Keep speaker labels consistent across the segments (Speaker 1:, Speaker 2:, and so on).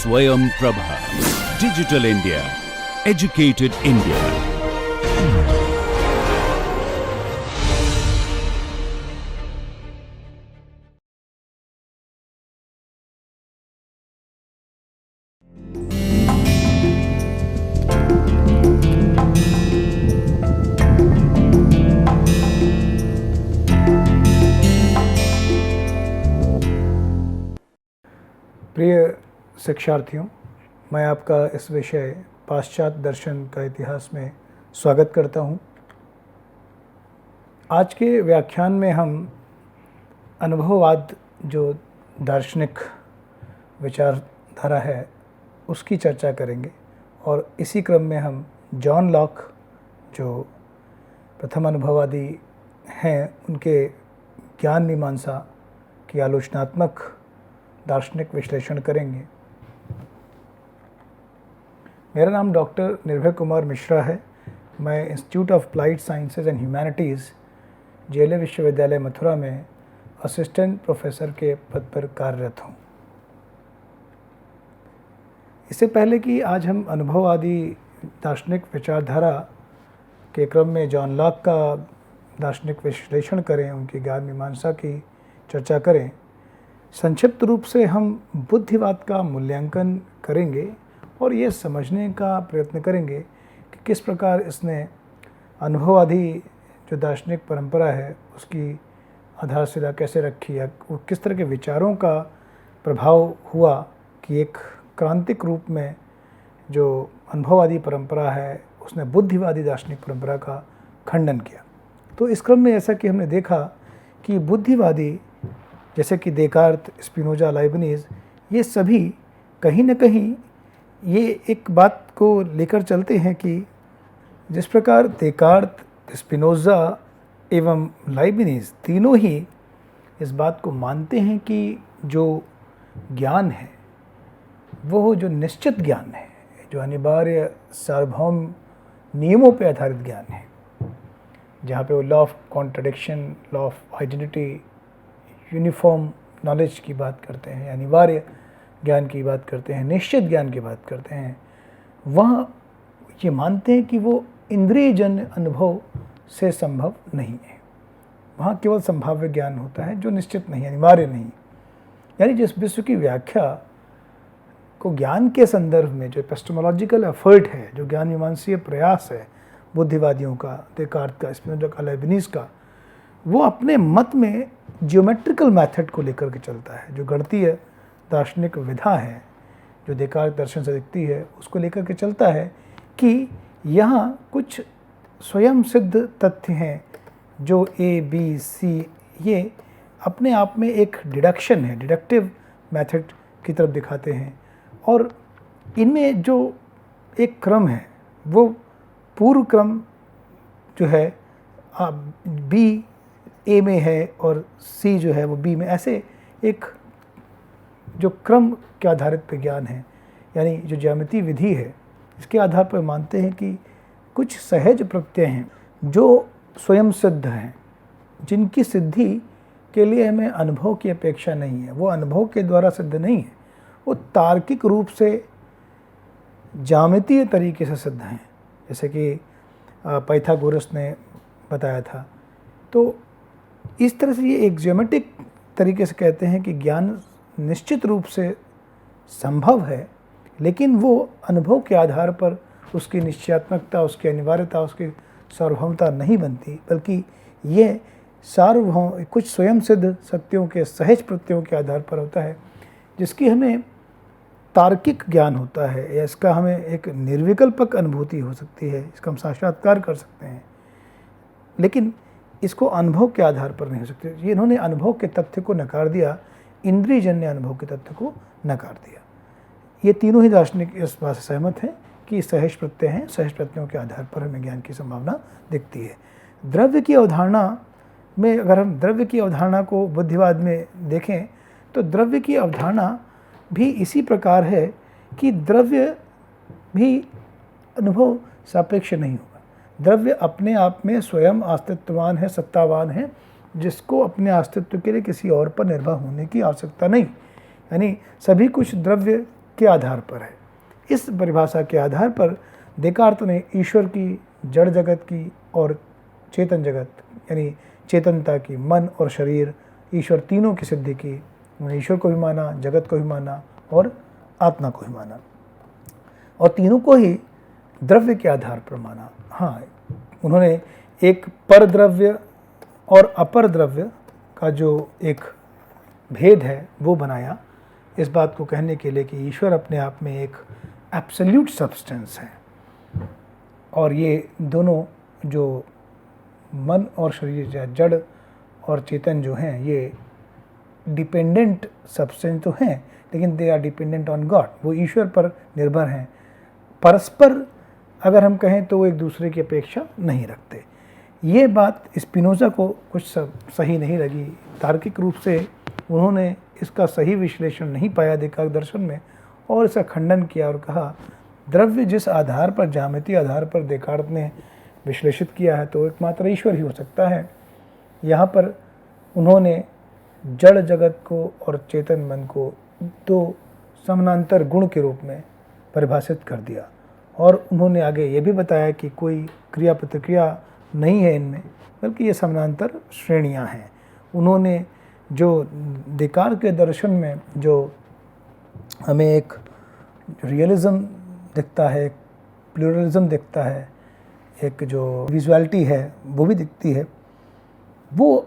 Speaker 1: Swayam Prabha. Digital India. Educated India.
Speaker 2: प्रिय शिक्षार्थियों, मैं आपका इस विषय पाश्चात्य दर्शन का इतिहास में स्वागत करता हूं। आज के व्याख्यान में हम अनुभववाद जो दार्शनिक विचारधारा है उसकी चर्चा करेंगे और इसी क्रम में हम जॉन लॉक जो प्रथम अनुभववादी हैं उनके ज्ञान मीमांसा की आलोचनात्मक दार्शनिक विश्लेषण करेंगे। मेरा नाम डॉक्टर निर्भय कुमार मिश्रा है। मैं institute of applied sciences and humanities JLA विश्वविद्यालय मथुरा में असिस्टेंट प्रोफेसर के पद पर कार्यरत हूँ। इससे पहले कि आज हम अनुभववादी दार्शनिक विचारधारा के क्रम में जॉन लॉक का दार्शनिक विश्लेषण करें, उनकी ज्ञान मीमांसा की चर्चा करें, संक्षिप्त रूप से हम बुद्धिवाद का मूल्यांकन करेंगे और ये समझने का प्रयत्न करेंगे कि किस प्रकार इसने अनुभववादी जो दार्शनिक परंपरा है उसकी आधारशिला कैसे रखी है, किस तरह के विचारों का प्रभाव हुआ कि एक क्रांतिक रूप में जो अनुभववादी परंपरा है उसने बुद्धिवादी दार्शनिक परंपरा का खंडन किया। तो इस क्रम में ऐसा कि हमने देखा कि बुद्धिवादी जैसे कि देकार्त, स्पिनोजा, लाइबनीज़, ये सभी कहीं न कहीं ये एक बात को लेकर चलते हैं कि जिस प्रकार देकार्त, स्पिनोजा एवं लाइबनीज़ तीनों ही इस बात को मानते हैं कि जो ज्ञान है वो जो निश्चित ज्ञान है, जो अनिवार्य सार्वभौम नियमों पर आधारित ज्ञान है, जहाँ पे वो law of contradiction, law of identity, uniform knowledge की बात करते हैं, अनिवार्य ज्ञान की बात करते हैं, निश्चित ज्ञान की बात करते हैं, वहाँ ये मानते हैं कि वो इंद्रियजन्य अनुभव से संभव नहीं है। वहाँ केवल संभाव्य ज्ञान होता है जो निश्चित नहीं, अनिवार्य नहीं। यानी जिस विश्व की व्याख्या को ज्ञान के संदर्भ में जो एपिस्टेमोलॉजिकल एफर्ट है, जो ज्ञान मीमांसीय प्रयास है बुद्धिवादियों का, देकार्त का, स्पिनोजा का, लाइबनीज़ का, वो अपने मत में जियोमेट्रिकल मेथड को लेकर के चलता है। जो गणितीय दार्शनिक विधा है जो देकार्त दर्शन से दिखती है उसको लेकर के चलता है कि यहाँ कुछ स्वयं सिद्ध तथ्य हैं जो ए, बी, सी ये अपने आप में एक डिडक्शन है, डिडक्टिव मेथड की तरफ दिखाते हैं और इनमें जो एक क्रम है वो पूर्व क्रम जो है बी ए में है और सी जो है वो बी में, ऐसे एक जो क्रम के आधारित पे ज्ञान है, यानी जो ज्यामितीय विधि है इसके आधार पर मानते हैं कि कुछ सहज प्रत्यय हैं जो स्वयं सिद्ध हैं, जिनकी सिद्धि के लिए हमें अनुभव की अपेक्षा नहीं है। वो अनुभव के द्वारा सिद्ध नहीं है, वो तार्किक रूप से ज्यामितीय तरीके से सिद्ध हैं, जैसे कि पाइथागोरस ने बताया था। तो इस तरह से ये एक ज्योमेट्रिक तरीके से कहते हैं कि ज्ञान निश्चित रूप से संभव है, लेकिन वो अनुभव के आधार पर उसकी निश्चयात्मकता, उसकी अनिवार्यता, उसकी सार्वभौमता नहीं बनती, बल्कि ये सार्वभौम कुछ स्वयं सिद्ध सत्यों के सहज प्रत्ययों के आधार पर होता है, जिसकी हमें तार्किक ज्ञान होता है या इसका हमें एक निर्विकल्पक अनुभूति हो सकती है, इसका हम साक्षात्कार कर सकते हैं, लेकिन इसको अनुभव के आधार पर नहीं हो सकते। ये इन्होंने अनुभव के तथ्य को नकार दिया, इंद्रियजन्य अनुभव के तथ्य को नकार दिया। ये तीनों ही दार्शनिक इस बात से सहमत हैं कि सहज प्रत्यय हैं, सहज प्रत्ययों के आधार पर हमें ज्ञान की संभावना दिखती है। द्रव्य की अवधारणा में अगर हम द्रव्य की अवधारणा को बुद्धिवाद में देखें तो द्रव्य की अवधारणा भी इसी प्रकार है कि द्रव्य भी अनुभव सापेक्ष नहीं होगा। द्रव्य अपने आप में स्वयं अस्तित्ववान है, सत्तावान है, जिसको अपने अस्तित्व के लिए किसी और पर निर्भर होने की आवश्यकता नहीं। यानी सभी कुछ द्रव्य के आधार पर है। इस परिभाषा के आधार पर देकार्त ने ईश्वर की, जड़ जगत की और चेतन जगत यानी चेतनता की, मन और शरीर, ईश्वर तीनों की सिद्धि की। उन्होंने ईश्वर को भी माना, जगत को भी माना और आत्मा को भी माना, और तीनों को ही द्रव्य के आधार पर माना। हाँ, उन्होंने एक पर द्रव्य और अपर द्रव्य का जो एक भेद है वो बनाया, इस बात को कहने के लिए कि ईश्वर अपने आप में एक एब्सोल्यूट सब्सटेंस है, और ये दोनों जो मन और शरीर या जड़ और चेतन जो हैं ये डिपेंडेंट सब्सटेंस तो हैं, लेकिन they are dependent on God, वो ईश्वर पर निर्भर हैं। परस्पर अगर हम कहें तो वो एक दूसरे की अपेक्षा नहीं रखते। ये बात स्पिनोज़ा को कुछ सही नहीं लगी। तार्किक रूप से उन्होंने इसका सही विश्लेषण नहीं पाया देकार्त दर्शन में, और इसका खंडन किया और कहा द्रव्य जिस आधार पर, ज्यामितीय आधार पर देकार्त ने विश्लेषित किया है तो एकमात्र ईश्वर ही हो सकता है। यहाँ पर उन्होंने जड़ जगत को और चेतन मन को दो समानांतर गुण के रूप में परिभाषित कर दिया, और उन्होंने आगे ये भी बताया कि कोई क्रिया प्रतिक्रिया नहीं है इनमें, बल्कि ये समानांतर श्रेणियाँ हैं। उन्होंने जो देकार्त के दर्शन में जो हमें एक रियलिज़म दिखता है, एक प्लूरलिज्म दिखता है, एक जो विजुअलिटी है वो भी दिखती है, वो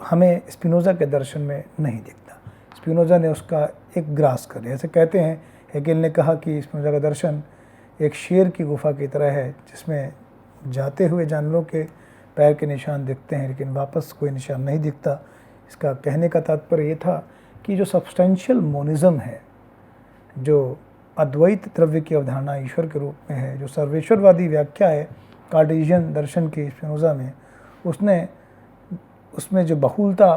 Speaker 2: हमें स्पिनोज़ा के दर्शन में नहीं दिखता। स्पिनोज़ा ने उसका एक ग्रास कर लिया। ऐसे कहते हैं, हेगेल ने कहा कि स्पिनोज़ा का दर्शन एक शेर की गुफा की तरह है, जिसमें जाते हुए जानवरों के पैर के निशान दिखते हैं लेकिन वापस कोई निशान नहीं दिखता। इसका कहने का तात्पर्य ये था कि जो सब्सटेंशियल मोनिज़म है, जो अद्वैत द्रव्य की अवधारणा ईश्वर के रूप में है, जो सर्वेश्वरवादी व्याख्या है कार्टेशियन दर्शन की स्पिनोज़ा में, उसमें जो बहुलता,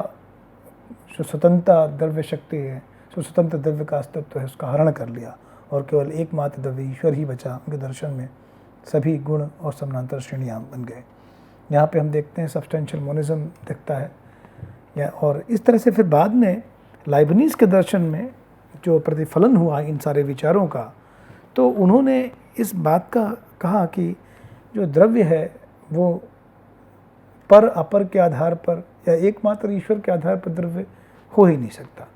Speaker 2: जो स्वतंत्रता द्रव्य शक्ति है, जो स्वतंत्र द्रव्य का अस्तित्व है, उसका हरण कर लिया, और केवल एकमात्र द्रव्य ईश्वर ही बचा। उनके दर्शन में सभी गुण और समानांतर श्रेणियाँ बन गए। यहाँ पे हम देखते हैं सब्सटेंशियल मोनिज़म दिखता है। और इस तरह से फिर बाद में लाइबनीज़ के दर्शन में जो प्रतिफलन हुआ इन सारे विचारों का, तो उन्होंने इस बात का कहा कि जो द्रव्य है वो पर अपर के आधार पर या एकमात्र ईश्वर के आधार पर द्रव्य हो ही नहीं सकता।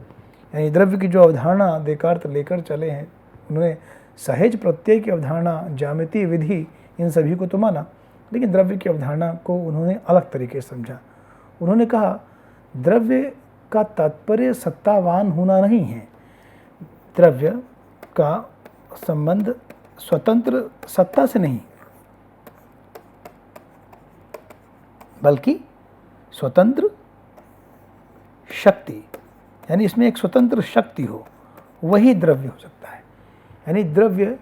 Speaker 2: यानी द्रव्य की जो अवधारणा देकार्त लेकर चले हैं, उन्होंने सहज प्रत्यय की अवधारणा, ज्यामितीय विधि, इन सभी को तो माना, लेकिन द्रव्य की अवधारणा को उन्होंने अलग तरीके से समझा। उन्होंने कहा द्रव्य का तात्पर्य सत्तावान होना नहीं है, द्रव्य का संबंध स्वतंत्र सत्ता से नहीं, बल्कि स्वतंत्र शक्ति, यानी इसमें एक स्वतंत्र शक्ति हो, वही द्रव्य हो सकता है। यानी द्रव्य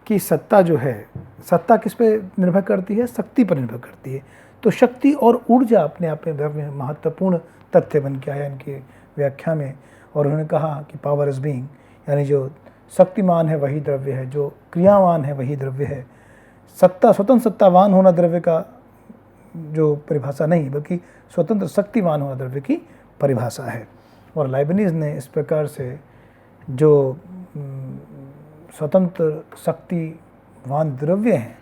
Speaker 2: की सत्ता जो है, सत्ता किस पे निर्भर करती है? शक्ति पर निर्भर करती है। तो शक्ति और ऊर्जा अपने आप में द्रव्य में महत्वपूर्ण तथ्य बन के आया इनकी व्याख्या में। और उन्होंने कहा कि पावर इज बीइंग, यानी जो शक्तिमान है वही द्रव्य है, जो क्रियावान है वही द्रव्य है। सत्ता, स्वतंत्र सत्तावान होना द्रव्य का जो परिभाषा नहीं, बल्कि स्वतंत्र शक्तिवान होना द्रव्य की परिभाषा है। और लाइबनीज़ ने इस प्रकार से जो स्वतंत्र शक्तिवान द्रव्य हैं,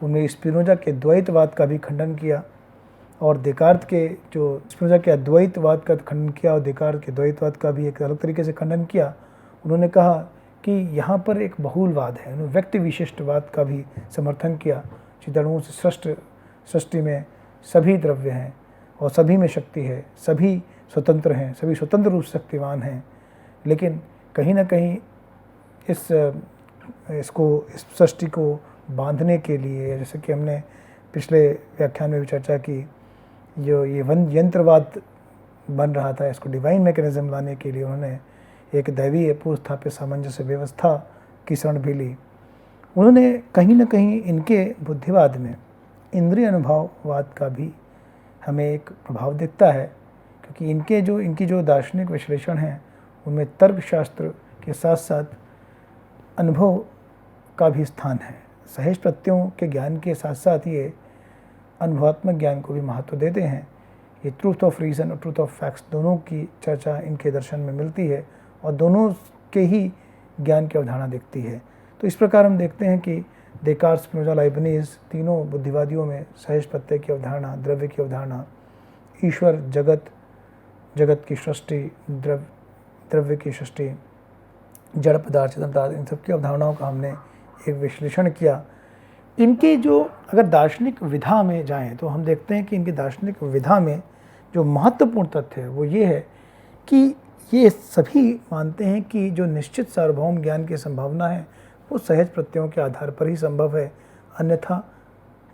Speaker 2: उनमें स्पिनोज़ा के द्वैतवाद का भी खंडन किया, और देकार्त के जो स्पिनोज़ा के अद्वैतवाद का खंडन किया और देकार्त के द्वैतवाद का भी एक अलग तरीके से खंडन किया। उन्होंने कहा कि यहाँ पर एक बहुलवाद है, उन्होंने व्यक्ति विशिष्टवाद का भी समर्थन किया। चिदड़ुओं से सृष्टि में सभी द्रव्य हैं और सभी में शक्ति है, सभी स्वतंत्र हैं, सभी स्वतंत्र रूप से शक्तिवान हैं, लेकिन कहीं ना कहीं इस सृष्टि को बांधने के लिए, जैसे कि हमने पिछले व्याख्यान में भी चर्चा की, जो ये यंत्रवाद बन रहा था, इसको डिवाइन मैकेनिज्म लाने के लिए उन्होंने एक दैवीय पूर्वस्थापित सामंजस्य व्यवस्था की शरण भी ली। उन्होंने कहीं ना कहीं इनके बुद्धिवाद में इंद्रिय अनुभववाद का भी हमें एक प्रभाव दिखता है, क्योंकि इनकी जो दार्शनिक विश्लेषण है उनमें तर्कशास्त्र के साथ साथ अनुभव का भी स्थान है। सहज प्रत्ययों के ज्ञान के साथ साथ ये अनुभवात्मक ज्ञान को भी महत्व देते हैं। ये ट्रूथ ऑफ रीज़न और ट्रूथ ऑफ फैक्ट्स दोनों की चर्चा इनके दर्शन में मिलती है, और दोनों के ही ज्ञान की अवधारणा दिखती है। तो इस प्रकार हम देखते हैं कि डेकार्ट, स्पिनोजा, लाइबनिज तीनों बुद्धिवादियों में सहज प्रत्यय की अवधारणा, द्रव्य की अवधारणा, ईश्वर, जगत की सृष्टि, द्रव्य की सृष्टि, जड़ पदार्थ, चेतन पदार्थ, इन सब की अवधारणाओं का हमने एक विश्लेषण किया। इनके जो अगर दार्शनिक विधा में जाएं तो हम देखते हैं कि इनकी दार्शनिक विधा में जो महत्वपूर्ण तथ्य है वो ये है कि ये सभी मानते हैं कि जो निश्चित सार्वभौम ज्ञान की संभावना है वो सहज प्रत्ययों के आधार पर ही संभव है, अन्यथा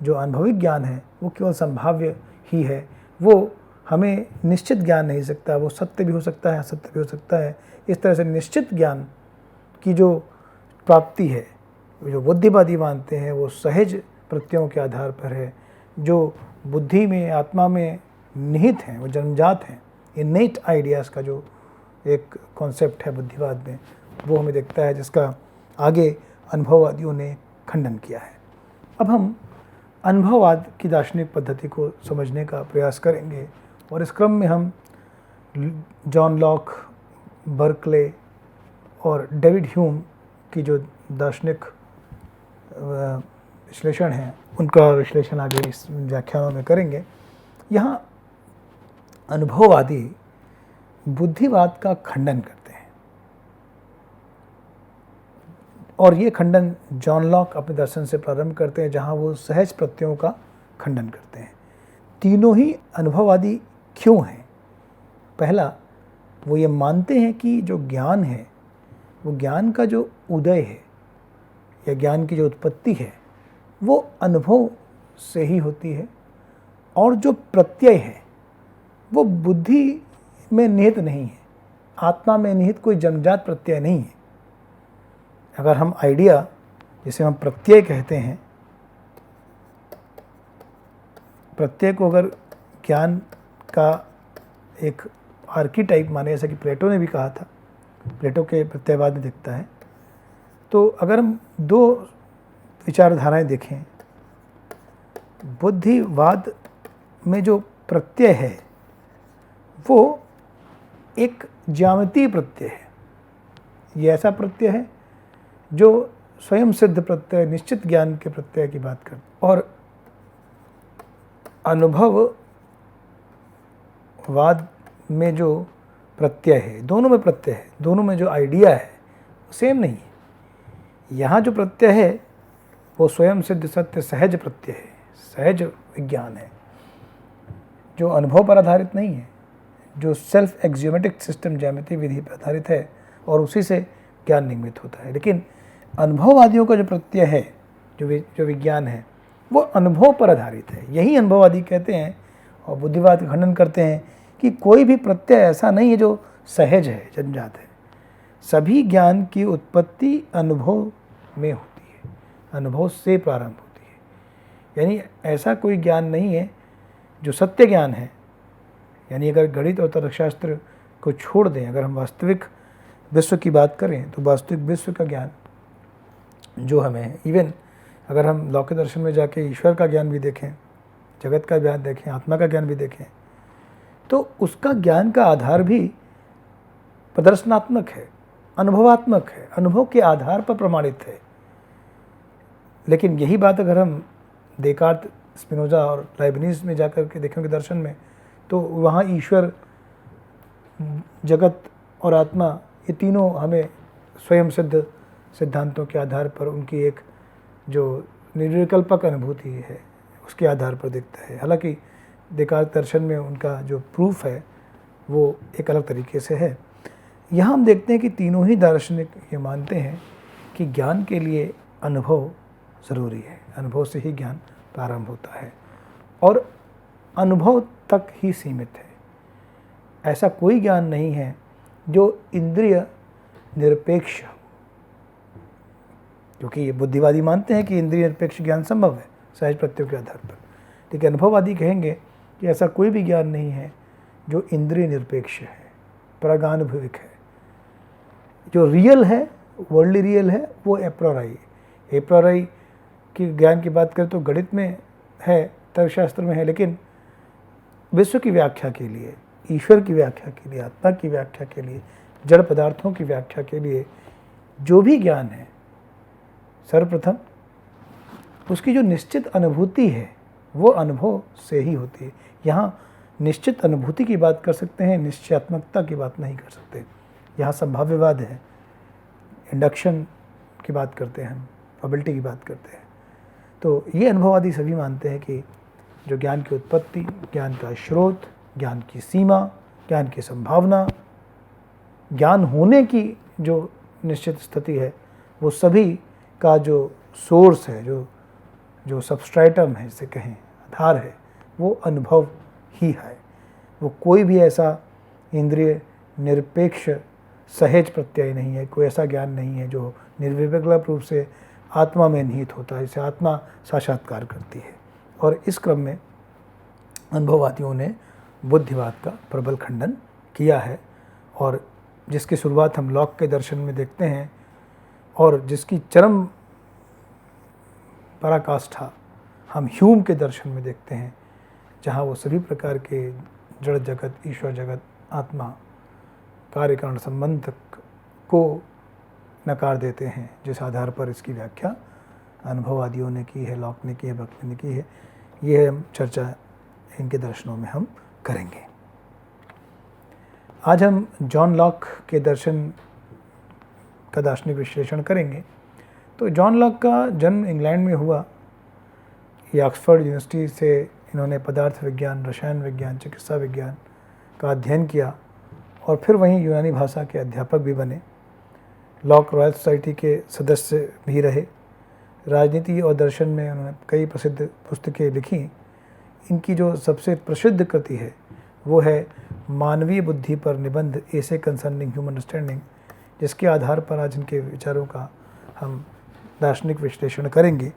Speaker 2: जो अनुभविक ज्ञान है वो केवल संभाव्य ही है, वो हमें निश्चित ज्ञान नहीं सकता, वो सत्य भी हो सकता है, असत्य भी हो सकता है। इस तरह से निश्चित ज्ञान की जो प्राप्ति है, जो बुद्धिवादी मानते हैं वो सहज प्रत्ययों के आधार पर है, जो बुद्धि में, आत्मा में निहित हैं, वो जन्मजात हैं। इनेट आइडियाज़ का जो एक कॉन्सेप्ट है बुद्धिवाद में, वो हमें दिखता है, जिसका आगे अनुभववादियों ने खंडन किया है। अब हम अनुभववाद की दार्शनिक पद्धति को समझने का प्रयास करेंगे और इस क्रम में हम जॉन लॉक, बर्कले और डेविड ह्यूम की जो दार्शनिक विश्लेषण है उनका विश्लेषण आगे इस व्याख्यानों में करेंगे। यहाँ अनुभववादी बुद्धिवाद का खंडन करते हैं और ये खंडन जॉन लॉक अपने दर्शन से प्रारंभ करते हैं, जहाँ वो सहज प्रत्ययों का खंडन करते हैं। तीनों ही अनुभववादी क्यों हैं? पहला, वो ये मानते हैं कि जो ज्ञान है वो ज्ञान का जो उदय है या ज्ञान की जो उत्पत्ति है वो अनुभव से ही होती है, और जो प्रत्यय है वो बुद्धि में निहित नहीं है, आत्मा में निहित कोई जन्मजात प्रत्यय नहीं है। अगर हम आइडिया, जिसे हम प्रत्यय कहते हैं, प्रत्यय को अगर ज्ञान का एक आर्कीटाइप माने, जैसा कि प्लेटो ने भी कहा था, प्लेटो के प्रत्ययवाद में दिखता है, तो अगर हम दो विचारधाराएं देखें, बुद्धिवाद में जो प्रत्यय है वो एक ज्यामितीय प्रत्यय है। ये ऐसा प्रत्यय है जो स्वयं सिद्ध प्रत्यय, निश्चित ज्ञान के प्रत्यय की बात करता है। और अनुभववाद में जो प्रत्यय है, दोनों में प्रत्यय है, दोनों में जो आइडिया है सेम नहीं है। यहाँ जो प्रत्यय है वो स्वयं सिद्ध सत्य सहज प्रत्यय है, सहज विज्ञान है, जो अनुभव पर आधारित नहीं है, जो सेल्फ एक्जियोमेटिक सिस्टम, ज्यामितीय विधि पर आधारित है और उसी से ज्ञान निर्मित होता है। लेकिन अनुभववादियों का जो प्रत्यय है, जो विज्ञान है, वो अनुभव पर आधारित है। यही अनुभववादी कहते हैं और बुद्धिवाद का खंडन करते हैं कि कोई भी प्रत्यय ऐसा नहीं है जो सहज है, जन्मजात है। सभी ज्ञान की उत्पत्ति अनुभव में होती है, अनुभव से प्रारंभ होती है। यानी ऐसा कोई ज्ञान नहीं है जो सत्य ज्ञान है। यानी अगर गणित और तर्कशास्त्र को छोड़ दें, अगर हम वास्तविक विश्व की बात करें, तो वास्तविक विश्व का ज्ञान जो हमें, इवन अगर हम लौकिक दर्शन में जाके ईश्वर का ज्ञान भी देखें, जगत का ज्ञान देखें, आत्मा का ज्ञान भी देखें, तो उसका ज्ञान का आधार भी प्रदर्शनात्मक है, अनुभवात्मक है, अनुभव के आधार पर प्रमाणित है। लेकिन यही बात अगर हम डेकार्ट, स्पिनोजा और लाइबनिज में जाकर के देखेंगे दर्शन में, तो वहाँ ईश्वर, जगत और आत्मा, ये तीनों हमें स्वयं सिद्ध सिद्धांतों के आधार पर उनकी एक जो निर्विकल्पक अनुभूति है उसके आधार पर दिखता है। हालांकि डेकार्ट दर्शन में उनका जो प्रूफ है वो एक अलग तरीके से है। यहाँ हम देखते हैं कि तीनों ही दार्शनिक ये मानते हैं कि ज्ञान के लिए अनुभव ज़रूरी है, अनुभव से ही ज्ञान प्रारंभ होता है और अनुभव तक ही सीमित है। ऐसा कोई ज्ञान नहीं है जो इंद्रिय निरपेक्ष हो, क्योंकि ये बुद्धिवादी मानते हैं कि इंद्रिय निरपेक्ष ज्ञान संभव है सहज प्रत्ययों के आधार पर। लेकिन अनुभववादी कहेंगे कि ऐसा कोई भी ज्ञान नहीं है जो इंद्रिय निरपेक्ष है, प्रागानुभविक है। जो रियल है, वर्ल्डली रियल है, वो एप्रोराई। एप्रोराई की ज्ञान की बात करें तो गणित में है, तर्कशास्त्र में है, लेकिन विश्व की व्याख्या के लिए, ईश्वर की व्याख्या के लिए, आत्मा की व्याख्या के लिए, जड़ पदार्थों की व्याख्या के लिए जो भी ज्ञान है सर्वप्रथम उसकी जो निश्चित अनुभूति है वो अनुभव से ही होती है। यहाँ निश्चित अनुभूति की बात कर सकते हैं, निश्चयात्मकता की बात नहीं कर सकते। यहाँ संभाव्यवाद है, इंडक्शन की बात करते हैं, हम प्रोबेबिलिटी की बात करते हैं। तो ये अनुभववादी सभी मानते हैं कि जो ज्ञान की उत्पत्ति, ज्ञान का स्रोत, ज्ञान की सीमा, ज्ञान की संभावना, ज्ञान होने की जो निश्चित स्थिति है, वो सभी का जो सोर्स है, जो सबस्ट्रेटम है, जिसे कहें आधार है, वो अनुभव ही है। वो कोई भी ऐसा इंद्रिय निरपेक्ष सहज प्रत्यय नहीं है, कोई ऐसा ज्ञान नहीं है जो निर्विकल्प रूप से आत्मा में निहित होता है, इसे आत्मा साक्षात्कार करती है। और इस क्रम में अनुभववादियों ने बुद्धिवाद का प्रबल खंडन किया है, और जिसकी शुरुआत हम लॉक के दर्शन में देखते हैं और जिसकी चरम पराकाष्ठा हम ह्यूम के दर्शन में देखते हैं, जहाँ वो सभी प्रकार के जड़ जगत, ईश्वर जगत, आत्मा, कार्यकारण संबंध को नकार देते हैं, जिस आधार पर इसकी व्याख्या अनुभववादियों ने की है, लॉक ने की है, बकले ने की है। ये हम चर्चा इनके दर्शनों में हम करेंगे। आज हम जॉन लॉक के दर्शन का दार्शनिक विश्लेषण करेंगे। तो जॉन लॉक का जन्म इंग्लैंड में हुआ। ये ऑक्सफोर्ड यूनिवर्सिटी से इन्होंने पदार्थ विज्ञान, रसायन विज्ञान, चिकित्सा विज्ञान का अध्ययन किया और फिर वहीं यूनानी भाषा के अध्यापक भी बने। लॉक रॉयल सोसाइटी के सदस्य भी रहे। राजनीति और दर्शन में उन्होंने कई प्रसिद्ध पुस्तकें लिखी। इनकी जो सबसे प्रसिद्ध कृति है वो है मानवीय बुद्धि पर निबंध, एसे कंसर्निंग ह्यूमन अंडरस्टैंडिंग, जिसके आधार पर आज इनके विचारों का हम दार्शनिक विश्लेषण करेंगे।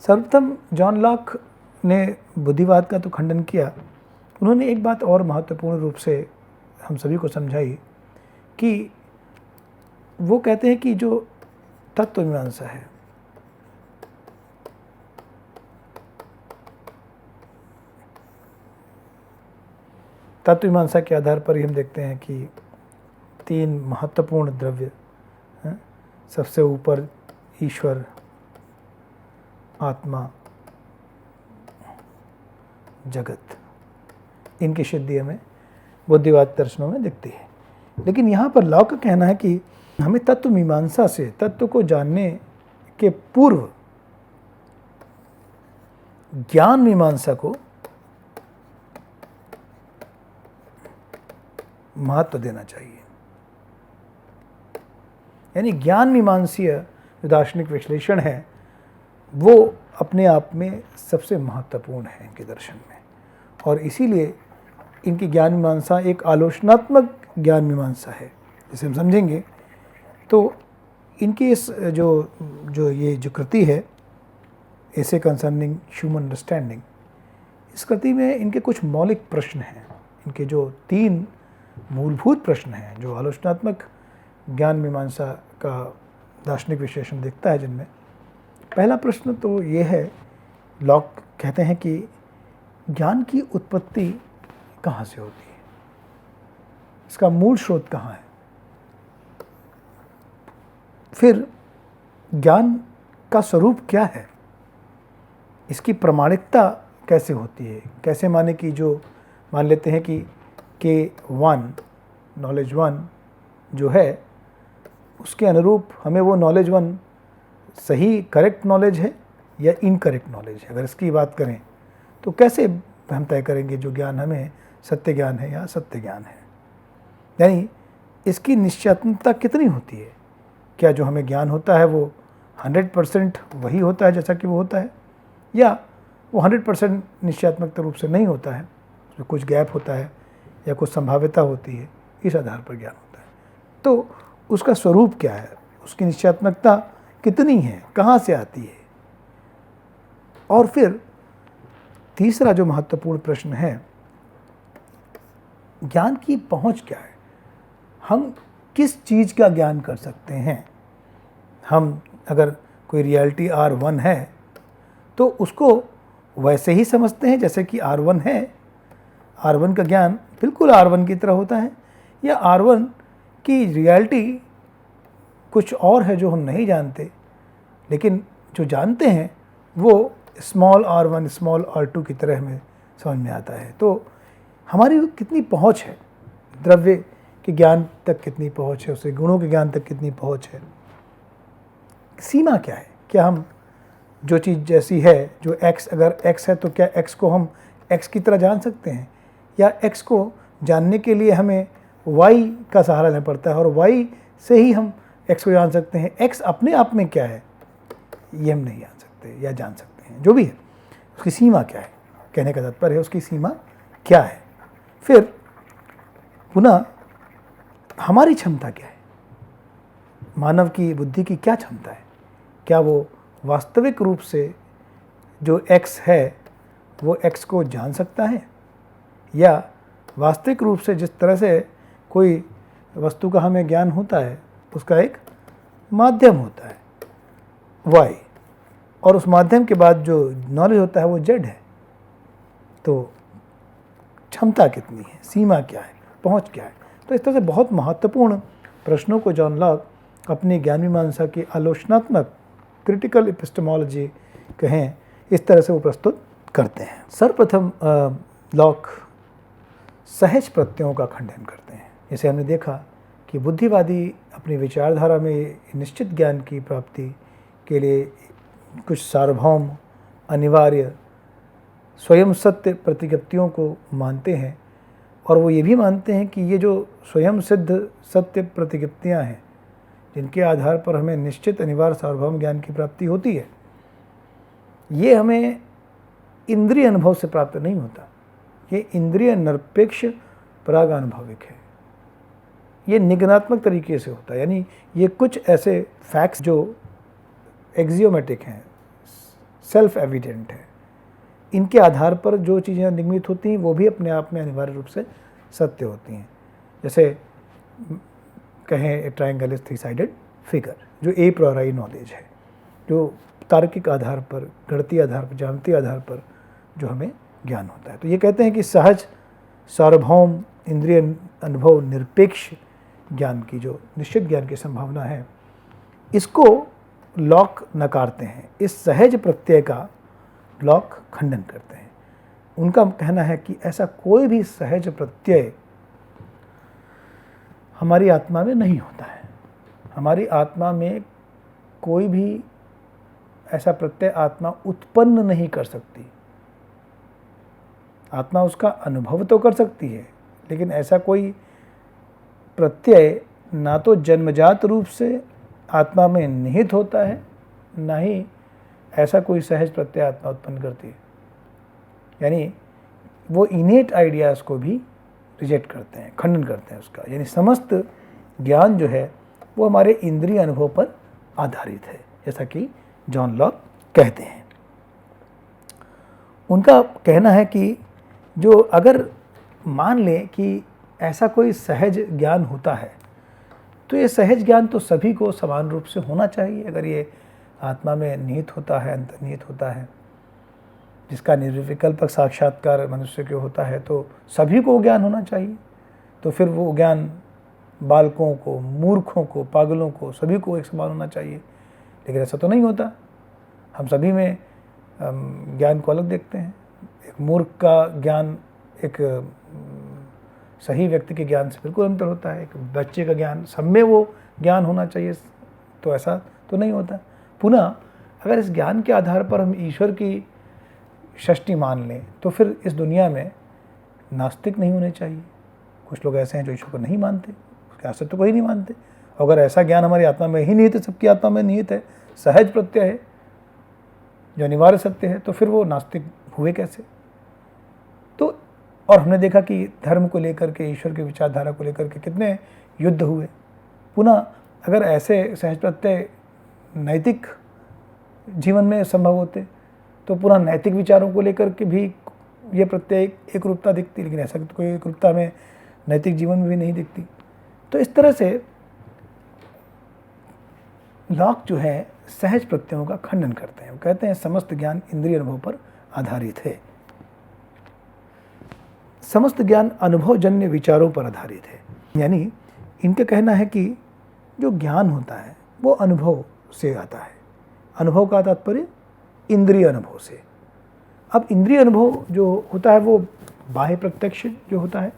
Speaker 2: सर्वप्रथम जॉन लॉक ने बुद्धिवाद का तो खंडन किया, उन्होंने एक बात और महत्वपूर्ण रूप से हम सभी को समझाई कि वो कहते हैं कि जो तत्व मीमांसा है, तत्व मीमांसा के आधार पर ही हम देखते हैं कि तीन महत्वपूर्ण द्रव्य, सबसे ऊपर ईश्वर, आत्मा, जगत, इनकी सिद्धि हमें बुद्धिवाद दर्शनों में दिखती है। लेकिन यहाँ पर लॉक का कहना है कि हमें तत्व मीमांसा से तत्व को जानने के पूर्व ज्ञान मीमांसा को महत्व देना चाहिए। यानी ज्ञान मीमांसीय जो दार्शनिक विश्लेषण है वो अपने आप में सबसे महत्वपूर्ण है इनके दर्शन में, और इसीलिए इनकी ज्ञान मीमांसा एक आलोचनात्मक ज्ञान मीमांसा है। जिसे हम समझेंगे तो इनकी इस जो कृति है, एसे कंसर्निंग ह्यूमन अंडरस्टैंडिंग, इस कृति में इनके कुछ मौलिक प्रश्न हैं। इनके जो तीन मूलभूत प्रश्न हैं जो आलोचनात्मक ज्ञान मीमांसा का दार्शनिक विश्लेषण दिखता है, जिनमें पहला प्रश्न तो ये है, लॉक कहते हैं कि ज्ञान की उत्पत्ति कहाँ से होती है, इसका मूल स्रोत कहाँ है। फिर ज्ञान का स्वरूप क्या है, इसकी प्रमाणिकता कैसे होती है। कैसे माने कि जो मान लेते हैं कि K1 नॉलेज 1 जो है उसके अनुरूप हमें वो नॉलेज 1 सही करेक्ट नॉलेज है या इनकरेक्ट नॉलेज है। अगर इसकी बात करें तो कैसे हम तय करेंगे जो ज्ञान हमें सत्य ज्ञान है या सत्य ज्ञान है। यानी इसकी निश्चयात्मकता कितनी होती है। क्या जो हमें ज्ञान होता है वो 100% वही होता है जैसा कि वो होता है, या वो 100% निश्चयात्मक रूप से नहीं होता है, उसमें कुछ गैप होता है या कुछ संभाव्यता होती है, इस आधार पर ज्ञान होता है। तो उसका स्वरूप क्या है, उसकी निश्चयात्मकता कितनी है, कहाँ से आती है। और फिर तीसरा जो महत्वपूर्ण प्रश्न है, ज्ञान की पहुँच क्या है। हम किस चीज़ का ज्ञान कर सकते हैं। हम अगर कोई रियलिटी R1 है तो उसको वैसे ही समझते हैं जैसे कि R1 है। R1 का ज्ञान बिल्कुल R1 की तरह होता है, या R1 की रियलिटी कुछ और है जो हम नहीं जानते, लेकिन जो जानते हैं वो स्मॉल r1 स्मॉल r2 की तरह हमें समझ में आता है। तो हमारी कितनी पहुंच है, द्रव्य के ज्ञान तक कितनी पहुंच है, उसके गुणों के ज्ञान तक कितनी पहुंच है, सीमा क्या है? क्या हम जो चीज़ जैसी है, जो x अगर x है तो क्या x को हम x की तरह जान सकते हैं, या x को जानने के लिए हमें y का सहारा लेना पड़ता है और y से ही हम x को जान सकते हैं? x अपने आप में क्या है ये हम नहीं जान सकते या जान सकते हैं। जो भी है उसकी सीमा क्या है, कहने का तात्पर्य है उसकी सीमा क्या है। फिर पुनः हमारी क्षमता क्या है, मानव की बुद्धि की क्या क्षमता है? क्या वो वास्तविक रूप से जो x है वो x को जान सकता है, या वास्तविक रूप से जिस तरह से कोई वस्तु का हमें ज्ञान होता है उसका एक माध्यम होता है y, और उस माध्यम के बाद जो नॉलेज होता है वो z है। तो क्षमता कितनी है, सीमा क्या है, पहुंच क्या है? तो इस तरह से बहुत महत्वपूर्ण प्रश्नों को जॉन लॉक अपनी ज्ञान मीमांसा की आलोचनात्मक क्रिटिकल एपिस्टेमोलॉजी कहें, इस तरह से वो प्रस्तुत करते हैं। सर्वप्रथम लॉक सहज प्रत्ययों का खंडन करते हैं। जैसे हमने देखा कि बुद्धिवादी अपनी विचारधारा में निश्चित ज्ञान की प्राप्ति के लिए कुछ सार्वभौम अनिवार्य स्वयं सत्य प्रतिज्ञप्तियों को मानते हैं, और वो ये भी मानते हैं कि ये जो स्वयं सिद्ध सत्य प्रतिज्ञप्तियाँ हैं जिनके आधार पर हमें निश्चित अनिवार्य सार्वभौम ज्ञान की प्राप्ति होती है, ये हमें इंद्रिय अनुभव से प्राप्त नहीं होता। ये इंद्रिय निरपेक्ष परागानुभविक है, ये निगनात्मक तरीके से होता है। यानी ये कुछ ऐसे फैक्ट्स जो एक्सियोमेटिक हैं, सेल्फ एविडेंट है, इनके आधार पर जो चीज़ें निगमित होती हैं वो भी अपने आप में अनिवार्य रूप से सत्य होती हैं। जैसे कहें triangle is three sided figure, जो ए प्रायोरी नॉलेज है, जो तार्किक आधार पर, गणितीय आधार पर, ज्यामितीय आधार पर जो हमें ज्ञान होता है। तो ये कहते हैं कि सहज सार्वभौम इंद्रिय अनुभव निरपेक्ष ज्ञान की जो निश्चित ज्ञान की संभावना है, इसको लॉक नकारते हैं। इस सहज प्रत्यय का लॉक खंडन करते हैं। उनका कहना है कि ऐसा कोई भी सहज प्रत्यय हमारी आत्मा में नहीं होता है। हमारी आत्मा में कोई भी ऐसा प्रत्यय आत्मा उत्पन्न नहीं कर सकती। आत्मा उसका अनुभव तो कर सकती है, लेकिन ऐसा कोई प्रत्यय ना तो जन्मजात रूप से आत्मा में निहित होता है, ना ही ऐसा कोई सहज प्रत्यय आत्मा उत्पन्न करती है। यानी वो इनेट आइडियाज़ को भी रिजेक्ट करते हैं, खंडन करते हैं उसका। यानी समस्त ज्ञान जो है वो हमारे इंद्रिय अनुभव पर आधारित है, जैसा कि जॉन लॉक कहते हैं। उनका कहना है कि जो अगर मान लें कि ऐसा कोई सहज ज्ञान होता है, तो ये सहज ज्ञान तो सभी को समान रूप से होना चाहिए। अगर ये आत्मा में निहित होता है, अंतर्निहित होता है, जिसका निर्विकल्पक साक्षात्कार मनुष्य को होता है, तो सभी को ज्ञान होना चाहिए। तो फिर वो ज्ञान बालकों को, मूर्खों को, पागलों को, सभी को एक समान होना चाहिए। लेकिन ऐसा तो नहीं होता। हम सभी में ज्ञान को अलग देखते हैं। एक मूर्ख का ज्ञान एक सही व्यक्ति के ज्ञान से बिल्कुल अंतर होता है। एक बच्चे का ज्ञान, सब में वो ज्ञान होना चाहिए, तो ऐसा तो नहीं होता। पुनः अगर इस ज्ञान के आधार पर हम ईश्वर की सृष्टि मान लें, तो फिर इस दुनिया में नास्तिक नहीं होने चाहिए। कुछ लोग ऐसे हैं जो ईश्वर को नहीं मानते, उसके अस्तित्व को ही नहीं मानते। अगर ऐसा ज्ञान हमारी आत्मा में ही निहित है, सबकी आत्मा में निहित है, सहज प्रत्यय है, जो अनिवार्य सत्य है, तो फिर वो नास्तिक हुए कैसे? तो और हमने देखा कि धर्म को लेकर के, ईश्वर की विचारधारा को लेकर के कितने युद्ध हुए। पुनः अगर ऐसे सहज प्रत्यय नैतिक जीवन में संभव होते, तो पुनः नैतिक विचारों को लेकर के भी ये प्रत्यय एक रूपता दिखती, लेकिन ऐसा तो कोई एक रूपता में नैतिक जीवन में भी नहीं दिखती। तो इस तरह से लॉक जो है सहज प्रत्ययों का खंडन करते हैं। वो कहते हैं समस्त ज्ञान इंद्रिय अनुभव पर आधारित है, समस्त ज्ञान अनुभवजन्य विचारों पर आधारित है। यानी इनका कहना है कि जो ज्ञान होता है वो अनुभव से आता है। अनुभव का तात्पर्य इंद्रिय अनुभव से। अब इंद्रिय अनुभव जो होता है वो बाह्य प्रत्यक्ष जो होता है,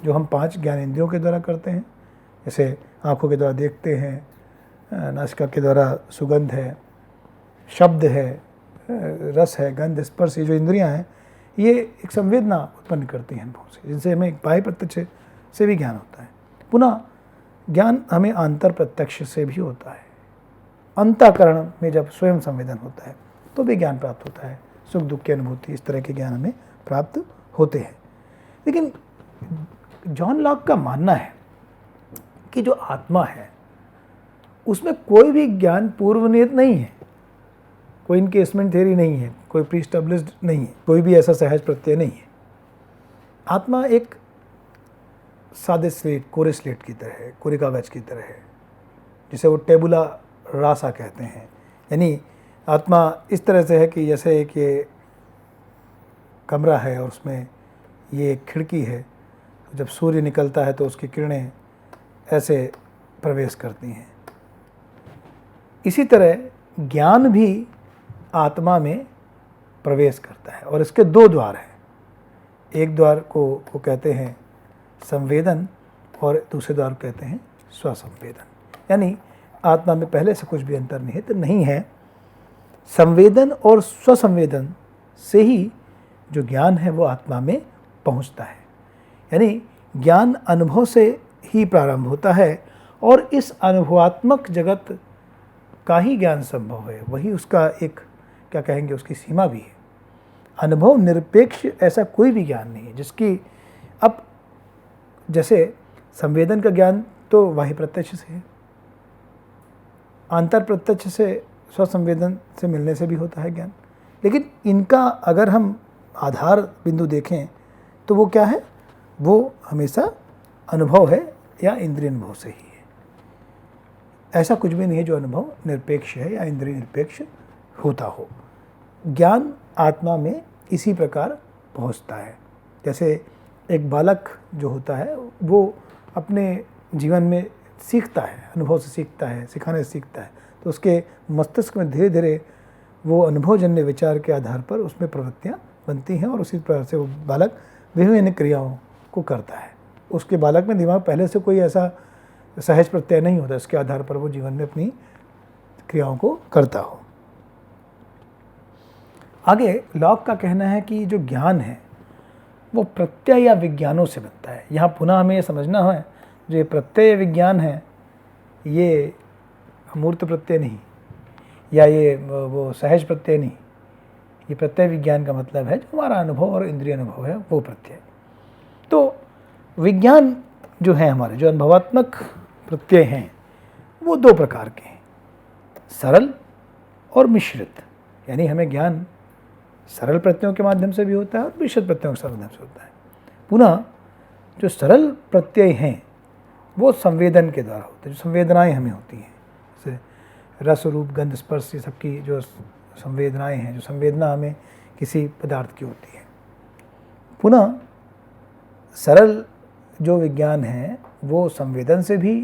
Speaker 2: जो हम 5 ज्ञानेंद्रियों के द्वारा करते हैं, जैसे आँखों के द्वारा देखते हैं, नासिका के द्वारा सुगंध है, शब्द है, रस है, गंध, स्पर्श, ये जो इंद्रियां हैं ये एक संवेदना उत्पन्न करती हैं अनुभव से, जिनसे हमें एक बाह्य प्रत्यक्ष से भी ज्ञान होता है। पुनः ज्ञान हमें आंतर प्रत्यक्ष से भी होता है। अंतःकरण में जब स्वयं संवेदन होता है तो भी ज्ञान प्राप्त होता है। सुख दुख की अनुभूति, इस तरह के ज्ञान हमें प्राप्त होते हैं। लेकिन जॉन लॉक का मानना है कि जो आत्मा है उसमें कोई भी ज्ञान पूर्व नियत नहीं है, कोई इनकेसमेंट थ्योरी नहीं है, कोई प्री एस्टैब्लिश्ड नहीं है, कोई भी ऐसा सहज प्रत्यय नहीं है। आत्मा एक सादे स्लेट, कोरे स्लेट की तरह है, कोरे कागज की तरह है, जिसे वो टेबुला रासा कहते हैं। यानी आत्मा इस तरह से है कि जैसे एक ये कमरा है और उसमें ये एक खिड़की है, तो जब सूर्य निकलता है तो उसकी किरणें ऐसे प्रवेश करती हैं। इसी तरह ज्ञान भी आत्मा में प्रवेश करता है और इसके 2 द्वार हैं। एक द्वार को वो कहते हैं संवेदन और दूसरे द्वार को कहते हैं स्वसंवेदन। यानी आत्मा में पहले से कुछ भी अंतर्निहित नहीं है। संवेदन और स्वसंवेदन से ही जो ज्ञान है वो आत्मा में पहुंचता है। यानी ज्ञान अनुभव से ही प्रारंभ होता है और इस अनुभवात्मक जगत का ही ज्ञान संभव है, वही उसका एक क्या कहेंगे उसकी सीमा भी है। अनुभव निरपेक्ष ऐसा कोई भी ज्ञान नहीं है जिसकी, अब जैसे संवेदन का ज्ञान तो बाह्य प्रत्यक्ष से है, आंतर प्रत्यक्ष से स्वसंवेदन से मिलने से भी होता है ज्ञान, लेकिन इनका अगर हम आधार बिंदु देखें तो वो क्या है, वो हमेशा अनुभव है या इंद्रिय अनुभव से ही है। ऐसा कुछ भी नहीं है जो अनुभव निरपेक्ष है या इंद्रिय निरपेक्ष होता हो। ज्ञान आत्मा में इसी प्रकार पहुंचता है। जैसे एक बालक जो होता है वो अपने जीवन में सीखता है, अनुभव से सीखता है, सिखाने से सीखता है, तो उसके मस्तिष्क में धीरे धीरे वो अनुभवजन्य विचार के आधार पर उसमें प्रवृत्तियाँ बनती हैं और उसी प्रकार से वो बालक विभिन्न क्रियाओं को करता है। उसके बालक में दिमाग पहले से कोई ऐसा सहज प्रत्यय नहीं होता, इसके आधार पर वो जीवन में अपनी क्रियाओं को करता हो। आगे लॉक का कहना है कि जो ज्ञान है वो प्रत्यय या विज्ञानों से बनता है। यहाँ पुनः हमें ये समझना है, जो ये प्रत्यय विज्ञान है ये अमूर्त प्रत्यय नहीं, या ये वो सहज प्रत्यय नहीं। ये प्रत्यय विज्ञान का मतलब है जो हमारा अनुभव और इंद्रिय अनुभव है वो प्रत्यय। तो विज्ञान जो है हमारे, जो अनुभवात्मक प्रत्यय हैं वो 2 प्रकार के हैं, सरल और मिश्रित। यानी हमें ज्ञान सरल प्रत्ययों के माध्यम से भी होता है और मिश्रित प्रत्ययों के माध्यम से होता है। पुनः जो सरल प्रत्यय हैं वो संवेदन के द्वारा होते हैं, जो संवेदनाएं हमें होती हैं, जैसे रस, रूप, गंध, स्पर्श, ये सबकी जो संवेदनाएं हैं, जो संवेदना हमें किसी पदार्थ की होती है। पुनः सरल जो विज्ञान हैं वो संवेदन से भी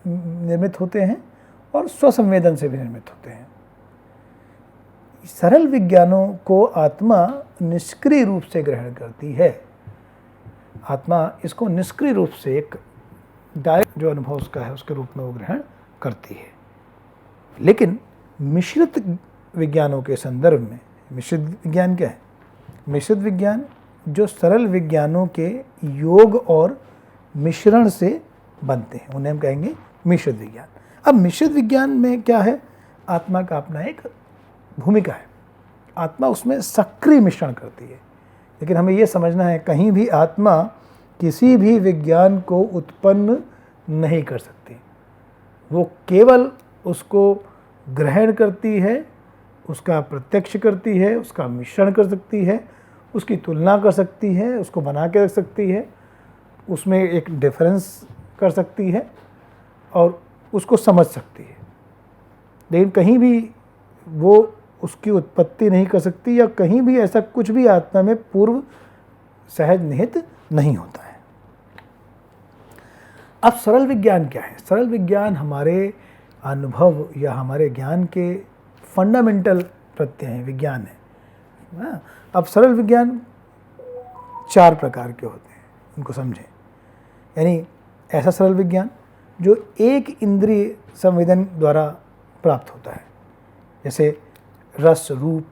Speaker 2: निर्मित होते हैं और स्वसंवेदन से भी निर्मित होते हैं। सरल विज्ञानों को आत्मा निष्क्रिय रूप से ग्रहण करती है। आत्मा इसको निष्क्रिय रूप से एक डायरेक्ट जो अनुभव उसका है उसके रूप में वो ग्रहण करती है। लेकिन मिश्रित विज्ञानों के संदर्भ में, मिश्रित विज्ञान क्या है? मिश्रित विज्ञान जो सरल विज्ञानों के योग और मिश्रण से बनते हैं, उन्हें हम कहेंगे मिश्रित विज्ञान। अब मिश्रित विज्ञान में क्या है? आत्मा का अपना एक भूमिका है, आत्मा उसमें सक्रिय मिश्रण करती है। लेकिन हमें ये समझना है कहीं भी आत्मा किसी भी विज्ञान को उत्पन्न नहीं कर सकती, वो केवल उसको ग्रहण करती है, उसका प्रत्यक्ष करती है, उसका मिश्रण कर सकती है, उसकी तुलना कर सकती है, उसको बना के रख सकती है, उसमें एक डिफरेंस कर सकती है और उसको समझ सकती है। लेकिन कहीं भी वो उसकी उत्पत्ति नहीं कर सकती या कहीं भी ऐसा कुछ भी आत्मा में पूर्व सहज निहित नहीं होता है। अब सरल विज्ञान क्या है? सरल विज्ञान हमारे अनुभव या हमारे ज्ञान के फंडामेंटल प्रत्यय हैं, विज्ञान है। हाँ, अब सरल विज्ञान 4 प्रकार के होते हैं, उनको समझें। यानी ऐसा सरल विज्ञान जो एक इंद्रिय संवेदन द्वारा प्राप्त होता है, जैसे रस, रूप,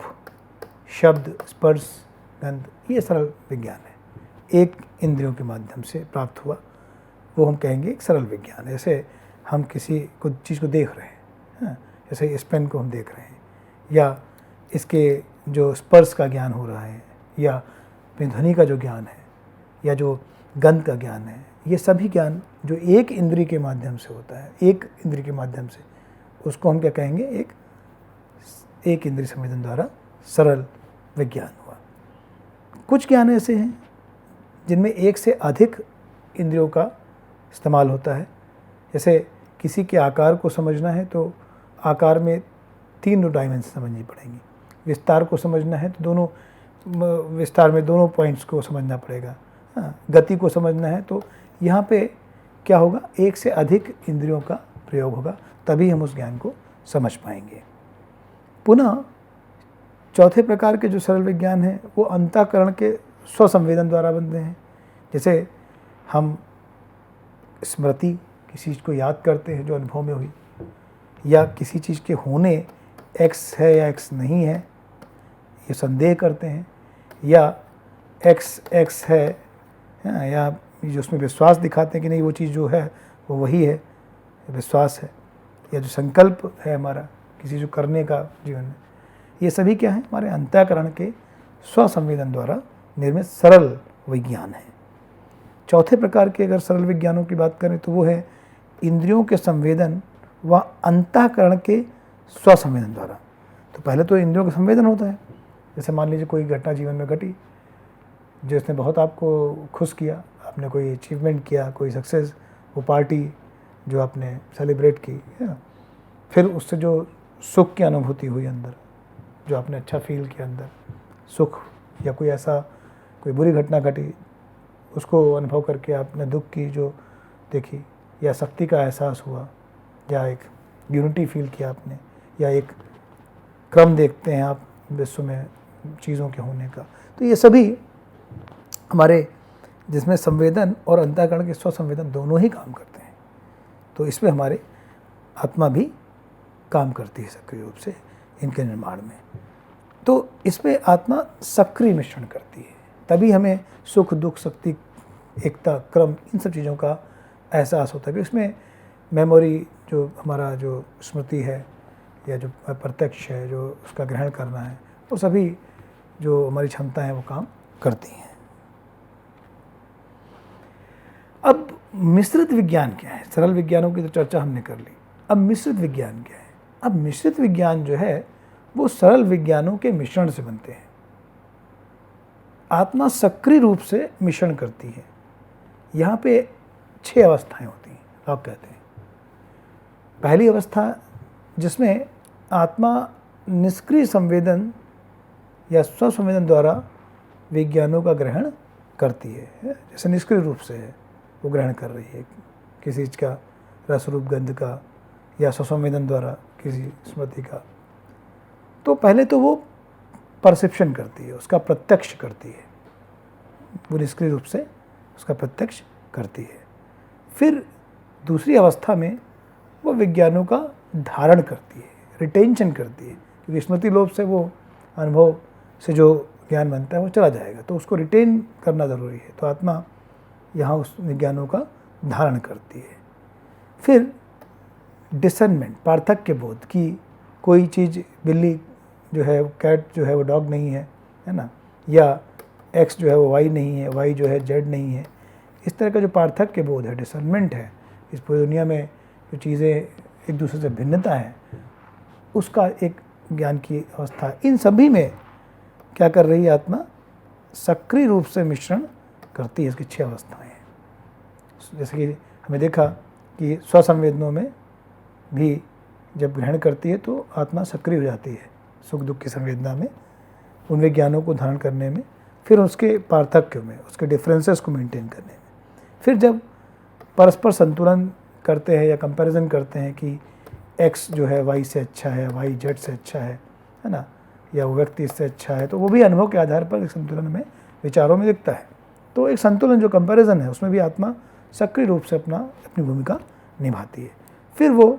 Speaker 2: शब्द, स्पर्श, गंध, ये सरल विज्ञान है। एक इंद्रियों के माध्यम से प्राप्त हुआ, वो हम कहेंगे एक सरल विज्ञान। जैसे हम किसी को चीज़ को देख रहे हैं, हाँ, जैसे इस पेन को हम देख रहे हैं, या इसके जो स्पर्श का ज्ञान हो रहा है, या ध्वनि का जो ज्ञान है, या जो गंध का ज्ञान है, ये सभी ज्ञान जो एक इंद्रिय के माध्यम से होता है, एक इंद्रिय के माध्यम से, उसको हम क्या कहेंगे? एक इंद्रिय संवेदन द्वारा सरल विज्ञान हुआ। कुछ ज्ञान ऐसे हैं जिनमें एक से अधिक इंद्रियों का इस्तेमाल होता है। जैसे किसी के आकार को समझना है तो आकार में 3 डायमेंशन समझनी पड़ेंगी। विस्तार को समझना है तो दोनों विस्तार में दोनों पॉइंट्स को समझना पड़ेगा। हाँ, गति को समझना है तो यहाँ पे क्या होगा? एक से अधिक इंद्रियों का प्रयोग होगा, तभी हम उस ज्ञान को समझ पाएंगे। पुनः चौथे प्रकार के जो सरल विज्ञान हैं वो अंतःकरण के स्वसंवेदन द्वारा बनते हैं। जैसे हम स्मृति, किसी चीज़ को याद करते हैं जो अनुभव में हुई, या किसी चीज़ के होने x है या x नहीं है ये संदेह करते हैं, या x है, या जो उसमें विश्वास दिखाते हैं कि नहीं वो चीज़ जो है वो वही है, विश्वास है, या जो संकल्प है हमारा किसी जो करने का जीवन में, ये सभी क्या है? हमारे अंतःकरण के स्वसंवेदन द्वारा निर्मित सरल विज्ञान है। चौथे प्रकार के अगर सरल विज्ञानों की बात करें तो वो है इंद्रियों के संवेदन व अंतःकरण के स्वसंवेदन द्वारा। तो पहले तो इंद्रियों का संवेदन होता है, जैसे मान लीजिए कोई घटना जीवन में घटी जिसने बहुत आपको खुश किया, आपने कोई अचीवमेंट किया, कोई सक्सेस, वो पार्टी जो आपने सेलिब्रेट की, फिर उससे जो सुख की अनुभूति हुई अंदर, जो आपने अच्छा फील किया अंदर सुख, या कोई ऐसा कोई बुरी घटना घटी उसको अनुभव करके आपने दुख की जो देखी, या शक्ति का एहसास हुआ, या एक यूनिटी फील किया आपने, या एक क्रम देखते हैं आप विश्व में चीज़ों के होने का, तो ये सभी हमारे जिसमें संवेदन और अंतःकरण के स्वसंवेदन दोनों ही काम करते हैं। तो इसमें हमारे आत्मा भी काम करती है सक्रिय रूप से इनके निर्माण में। तो इसमें आत्मा सक्रिय मिश्रण करती है, तभी हमें सुख, दुख, शक्ति, एकता, क्रम, इन सब चीज़ों का एहसास होता है। इसमें मेमोरी, जो हमारा जो स्मृति है या जो प्रत्यक्ष है, जो उसका ग्रहण करना है, वो सभी जो हमारी क्षमता है वो काम करती हैं। अब मिश्रित विज्ञान क्या है? सरल विज्ञानों की तो चर्चा हमने कर ली, अब मिश्रित विज्ञान क्या है? अब मिश्रित विज्ञान जो है वो सरल विज्ञानों के मिश्रण से बनते हैं। आत्मा सक्रिय रूप से मिश्रण करती है। यहाँ पे 6 अवस्थाएं होती हैं, लोग कहते हैं। पहली अवस्था जिसमें आत्मा निष्क्रिय संवेदन या स्वसंवेदन द्वारा विज्ञानों का ग्रहण करती है, जैसे निष्क्रिय रूप से है वो ग्रहण कर रही है किसी चीज़ का, रस, रूप, गंध का, या स्वसंवेदन द्वारा किसी स्मृति का। तो पहले तो वो परसेप्शन करती है, उसका प्रत्यक्ष करती है, वो निष्क्रिय रूप से उसका प्रत्यक्ष करती है। फिर दूसरी अवस्था में वो विज्ञानों का धारण करती है, रिटेंशन करती है, क्योंकि स्मृति लोभ से वो अनुभव से जो ज्ञान बनता है वो चला जाएगा, तो उसको रिटेन करना ज़रूरी है। तो आत्मा यहाँ उस विज्ञानों का धारण करती है। फिर डिसर्नमेंट, पार्थक्य बोध, कि कोई चीज़, बिल्ली जो है, कैट जो है वो डॉग नहीं है, है ना, या एक्स जो है वो वाई नहीं है, वाई जो है जेड नहीं है, इस तरह का जो पार्थक्य बोध है, डिसर्नमेंट है, इस पूरी दुनिया में जो चीज़ें एक दूसरे से भिन्नता है, उसका एक ज्ञान की अवस्था। इन सभी में क्या कर रही है आत्मा? सक्रिय रूप से मिश्रण करती है। इसकी 6 अवस्थाएं हैं। जैसे कि हमें देखा कि स्वसंवेदनों में भी जब ग्रहण करती है तो आत्मा सक्रिय हो जाती है, सुख दुख की संवेदना में, उन विज्ञानों को धारण करने में, फिर उसके पार्थक्य में, उसके डिफरेंसेस को मेंटेन करने में। फिर जब परस्पर संतुलन करते हैं या कंपैरिजन करते हैं कि x जो है y से अच्छा है, y z से अच्छा है ना, या वो व्यक्ति इससे अच्छा है, तो वो भी अनुभव के आधार पर एक संतुलन में, विचारों में दिखता है। तो एक संतुलन जो कंपैरिजन है उसमें भी आत्मा सक्रिय रूप से अपनी भूमिका निभाती है। फिर वो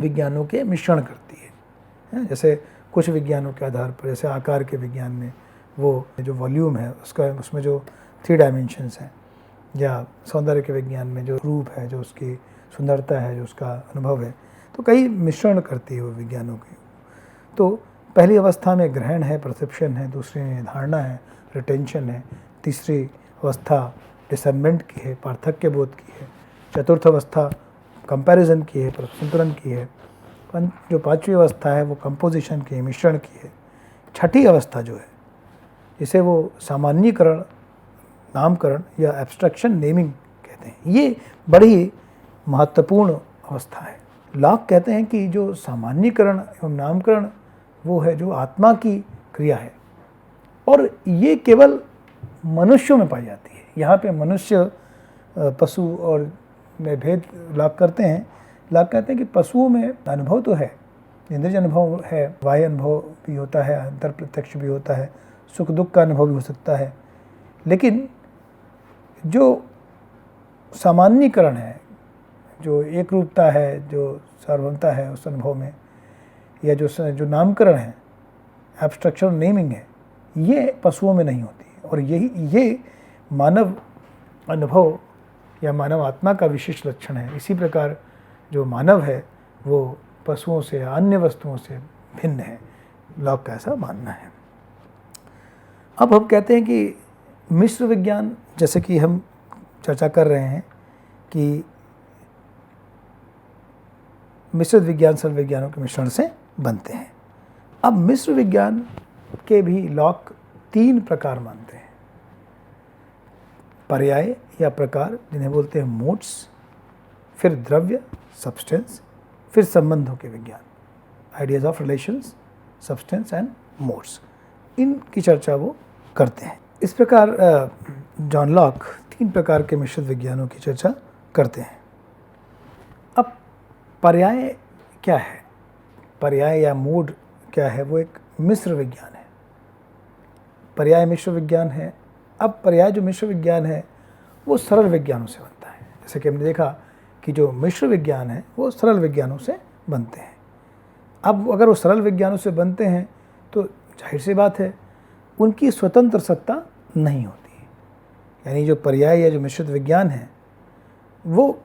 Speaker 2: विज्ञानों के मिश्रण करती है। जैसे कुछ विज्ञानों के आधार पर, जैसे आकार के विज्ञान में वो जो वॉल्यूम है उसमें जो 3 डायमेंशंस हैं, या सौंदर्य के विज्ञान में जो रूप है, जो उसकी सुंदरता है, जो उसका अनुभव है, तो कई मिश्रण करती है वो विज्ञानों की। तो पहली अवस्था में ग्रहण है, परसेप्शन है, दूसरी में धारणा है, रिटेंशन है, तीसरी अवस्था डिसर्नमेंट की है, पार्थक्य बोध की है, चतुर्थ अवस्था कंपैरिजन की है, संतुलन की है, जो पांचवी अवस्था है वो कंपोजिशन की है, मिश्रण की है। छठी अवस्था जो है इसे वो सामान्यीकरण, नामकरण या एब्स्ट्रैक्शन नेमिंग कहते हैं। ये बड़ी महत्वपूर्ण अवस्था है। लॉक कहते हैं कि जो सामान्यीकरण एवं नामकरण वो है जो आत्मा की क्रिया है, और ये केवल मनुष्यों में पाई जाती है। यहाँ पे मनुष्य, पशु और में भेद लॉक करते हैं। लॉक कहते हैं कि पशुओं में अनुभव तो है, इंद्रिय अनुभव है, बाह्य अनुभव भी होता है, अंतर प्रत्यक्ष भी होता है, सुख दुख का अनुभव भी हो सकता है, लेकिन जो सामान्यीकरण है, जो एक रूपता है, जो सार्वभौमता है उस अनुभव में, या जो नामकरण है, एब्स्ट्रैक्शन नेमिंग है, ये पशुओं में नहीं होती। और ये मानव अनुभव या मानव आत्मा का विशिष्ट लक्षण है। इसी प्रकार जो मानव है वो पशुओं से, अन्य वस्तुओं से भिन्न है। लॉक का ऐसा मानना है। अब हम कहते हैं कि मिश्र विज्ञान, जैसे कि हम चर्चा कर रहे हैं कि मिश्रित विज्ञान सर्व विज्ञानों के मिश्रण से बनते हैं। अब मिश्र विज्ञान के भी लॉक 3 प्रकार मानते हैं। पर्याय या प्रकार, जिन्हें बोलते हैं मोड्स, फिर द्रव्य सब्सटेंस, फिर संबंधों के विज्ञान, ideas of relations, substance and modes, इनकी चर्चा वो करते हैं। इस प्रकार जॉन लॉक 3 प्रकार के मिश्रित विज्ञानों की चर्चा करते हैं। अब पर्याय क्या है, पर्याय या मोड क्या है? वो एक मिश्र विज्ञान है। पर्याय मिश्र विज्ञान है। अब पर्याय जो मिश्र विज्ञान है वो सरल विज्ञानों से बनता है। जैसे कि हमने देखा कि जो मिश्र विज्ञान है वो सरल विज्ञानों से बनते हैं। अब अगर वो सरल विज्ञानों से बनते हैं तो जाहिर सी बात है उनकी स्वतंत्र सत्ता नहीं होती। यानी जो पर्याय या जो मिश्रित विज्ञान है वो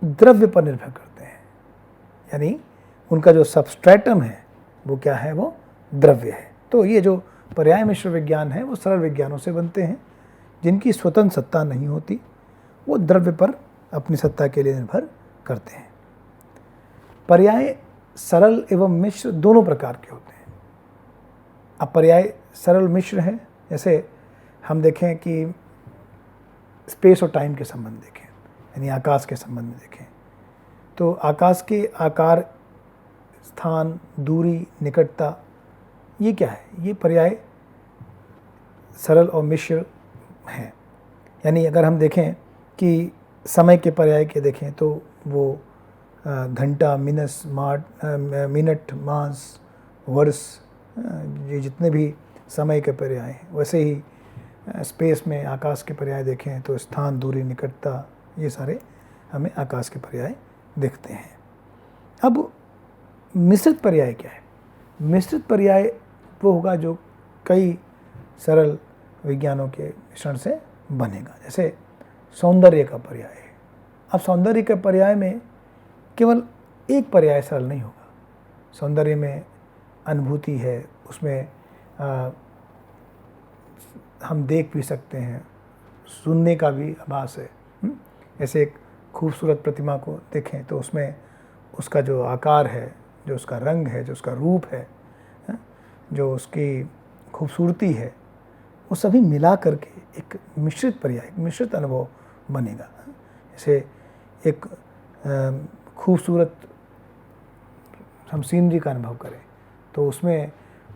Speaker 2: द्रव्य पर निर्भर करते हैं। यानी उनका जो सबस्ट्रेटम है वो क्या है? वो द्रव्य है। तो ये जो पर्याय मिश्र विज्ञान है वो सरल विज्ञानों से बनते हैं जिनकी स्वतंत्र सत्ता नहीं होती, वो द्रव्य पर अपनी सत्ता के लिए निर्भर करते हैं। पर्याय सरल एवं मिश्र दोनों प्रकार के होते हैं। अब पर्याय सरल मिश्र है, जैसे हम देखें कि स्पेस और टाइम के संबंध देखें, यानी आकाश के संबंध में देखें, तो आकाश के आकार, स्थान, दूरी, निकटता, ये क्या है? ये पर्याय सरल और मिश्र हैं। यानी अगर हम देखें कि समय के पर्याय के देखें तो वो घंटा, मिनट, मास, वर्ष, ये जितने भी समय के पर्याय हैं, वैसे ही स्पेस में आकाश के पर्याय देखें तो स्थान, दूरी, निकटता, ये सारे हमें आकाश के पर्याय दिखते हैं। अब मिश्रित पर्याय क्या है? मिश्रित पर्याय वो होगा जो कई सरल विज्ञानों के मिश्रण से बनेगा। जैसे सौंदर्य का पर्याय है। अब सौंदर्य के पर्याय में केवल एक पर्याय सरल नहीं होगा। सौंदर्य में अनुभूति है, उसमें हम देख भी सकते हैं, सुनने का भी आभास है। ऐसे एक खूबसूरत प्रतिमा को देखें तो उसमें उसका जो आकार है, जो उसका रंग है, जो उसका रूप है, जो उसकी खूबसूरती है, वो सभी मिला करके एक मिश्रित पर्याय, एक मिश्रित अनुभव बनेगा। जैसे एक खूबसूरत हम सीनरी का अनुभव करें तो उसमें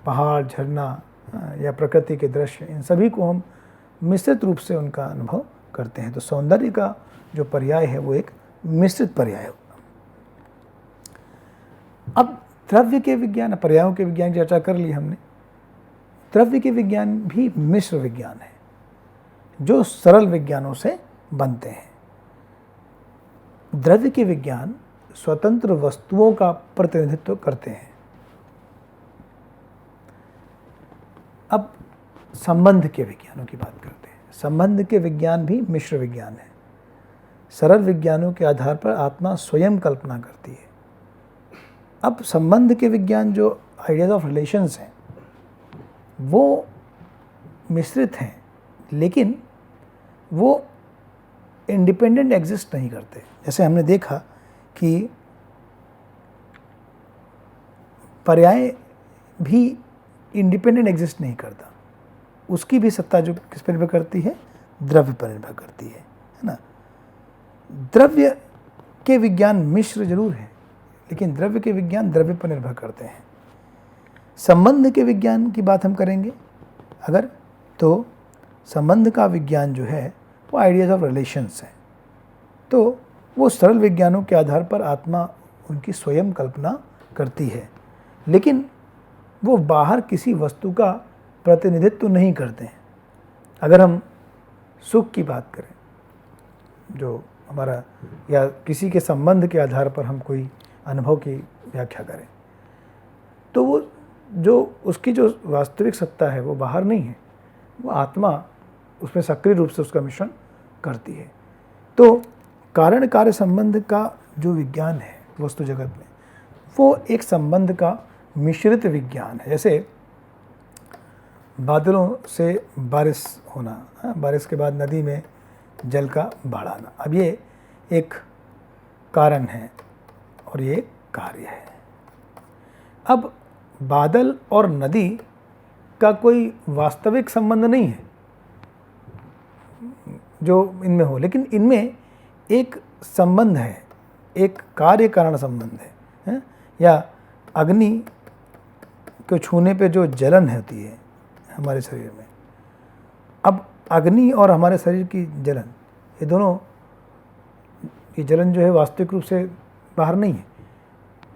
Speaker 2: पहाड़, झरना या प्रकृति के दृश्य, इन सभी को हम मिश्रित रूप से उनका अनुभव करते हैं। तो सौंदर्य का जो पर्याय है वो एक मिश्रित पर्याय होगा। अब द्रव्य के विज्ञान, पर्यायों के विज्ञान की चर्चा कर ली हमने। द्रव्य के विज्ञान भी मिश्र विज्ञान है जो सरल विज्ञानों से बनते हैं। द्रव्य के विज्ञान स्वतंत्र वस्तुओं का प्रतिनिधित्व करते हैं। अब संबंध के विज्ञानों की बात करते हैं। संबंध के विज्ञान भी मिश्र विज्ञान है। सरल विज्ञानों के आधार पर आत्मा स्वयं कल्पना करती है। अब संबंध के विज्ञान जो आइडियाज ऑफ रिलेशंस हैं वो मिश्रित हैं, लेकिन वो इंडिपेंडेंट एग्जिस्ट नहीं करते। जैसे हमने देखा कि पर्याय भी इंडिपेंडेंट एग्जिस्ट नहीं करता, उसकी भी सत्ता जो किस पर निर्भर करती है, द्रव्य पर निर्भर करती है ना। द्रव्य के विज्ञान मिश्र जरूर है, लेकिन द्रव्य के विज्ञान द्रव्य पर निर्भर करते हैं। संबंध के विज्ञान की बात हम करेंगे अगर, तो संबंध का विज्ञान जो है वो आइडियाज ऑफ रिलेशंस है। तो वो सरल विज्ञानों के आधार पर आत्मा उनकी स्वयं कल्पना करती है, लेकिन वो बाहर किसी वस्तु का प्रतिनिधित्व नहीं करते हैं। अगर हम सुख की बात करें, जो हमारा या किसी के संबंध के आधार पर हम कोई अनुभव की व्याख्या करें, तो वो जो उसकी जो वास्तविक सत्ता है वो बाहर नहीं है, वो आत्मा उसमें सक्रिय रूप से उसका मिश्रण करती है। तो कारण कार्य संबंध का जो विज्ञान है वस्तु जगत में, वो एक संबंध का मिश्रित विज्ञान है। जैसे बादलों से बारिश होना, बारिश के बाद नदी में जल का बाढ़ आना, अब ये एक कारण है और ये कार्य है। अब बादल और नदी का कोई वास्तविक संबंध नहीं है जो इनमें हो, लेकिन इनमें एक संबंध है, एक कार्य कारण संबंध है। या अग्नि को छूने पे जो जलन होती है हमारे शरीर में, अब अग्नि और हमारे शरीर की जलन, ये दोनों, ये जलन जो है वास्तविक रूप से बाहर नहीं है,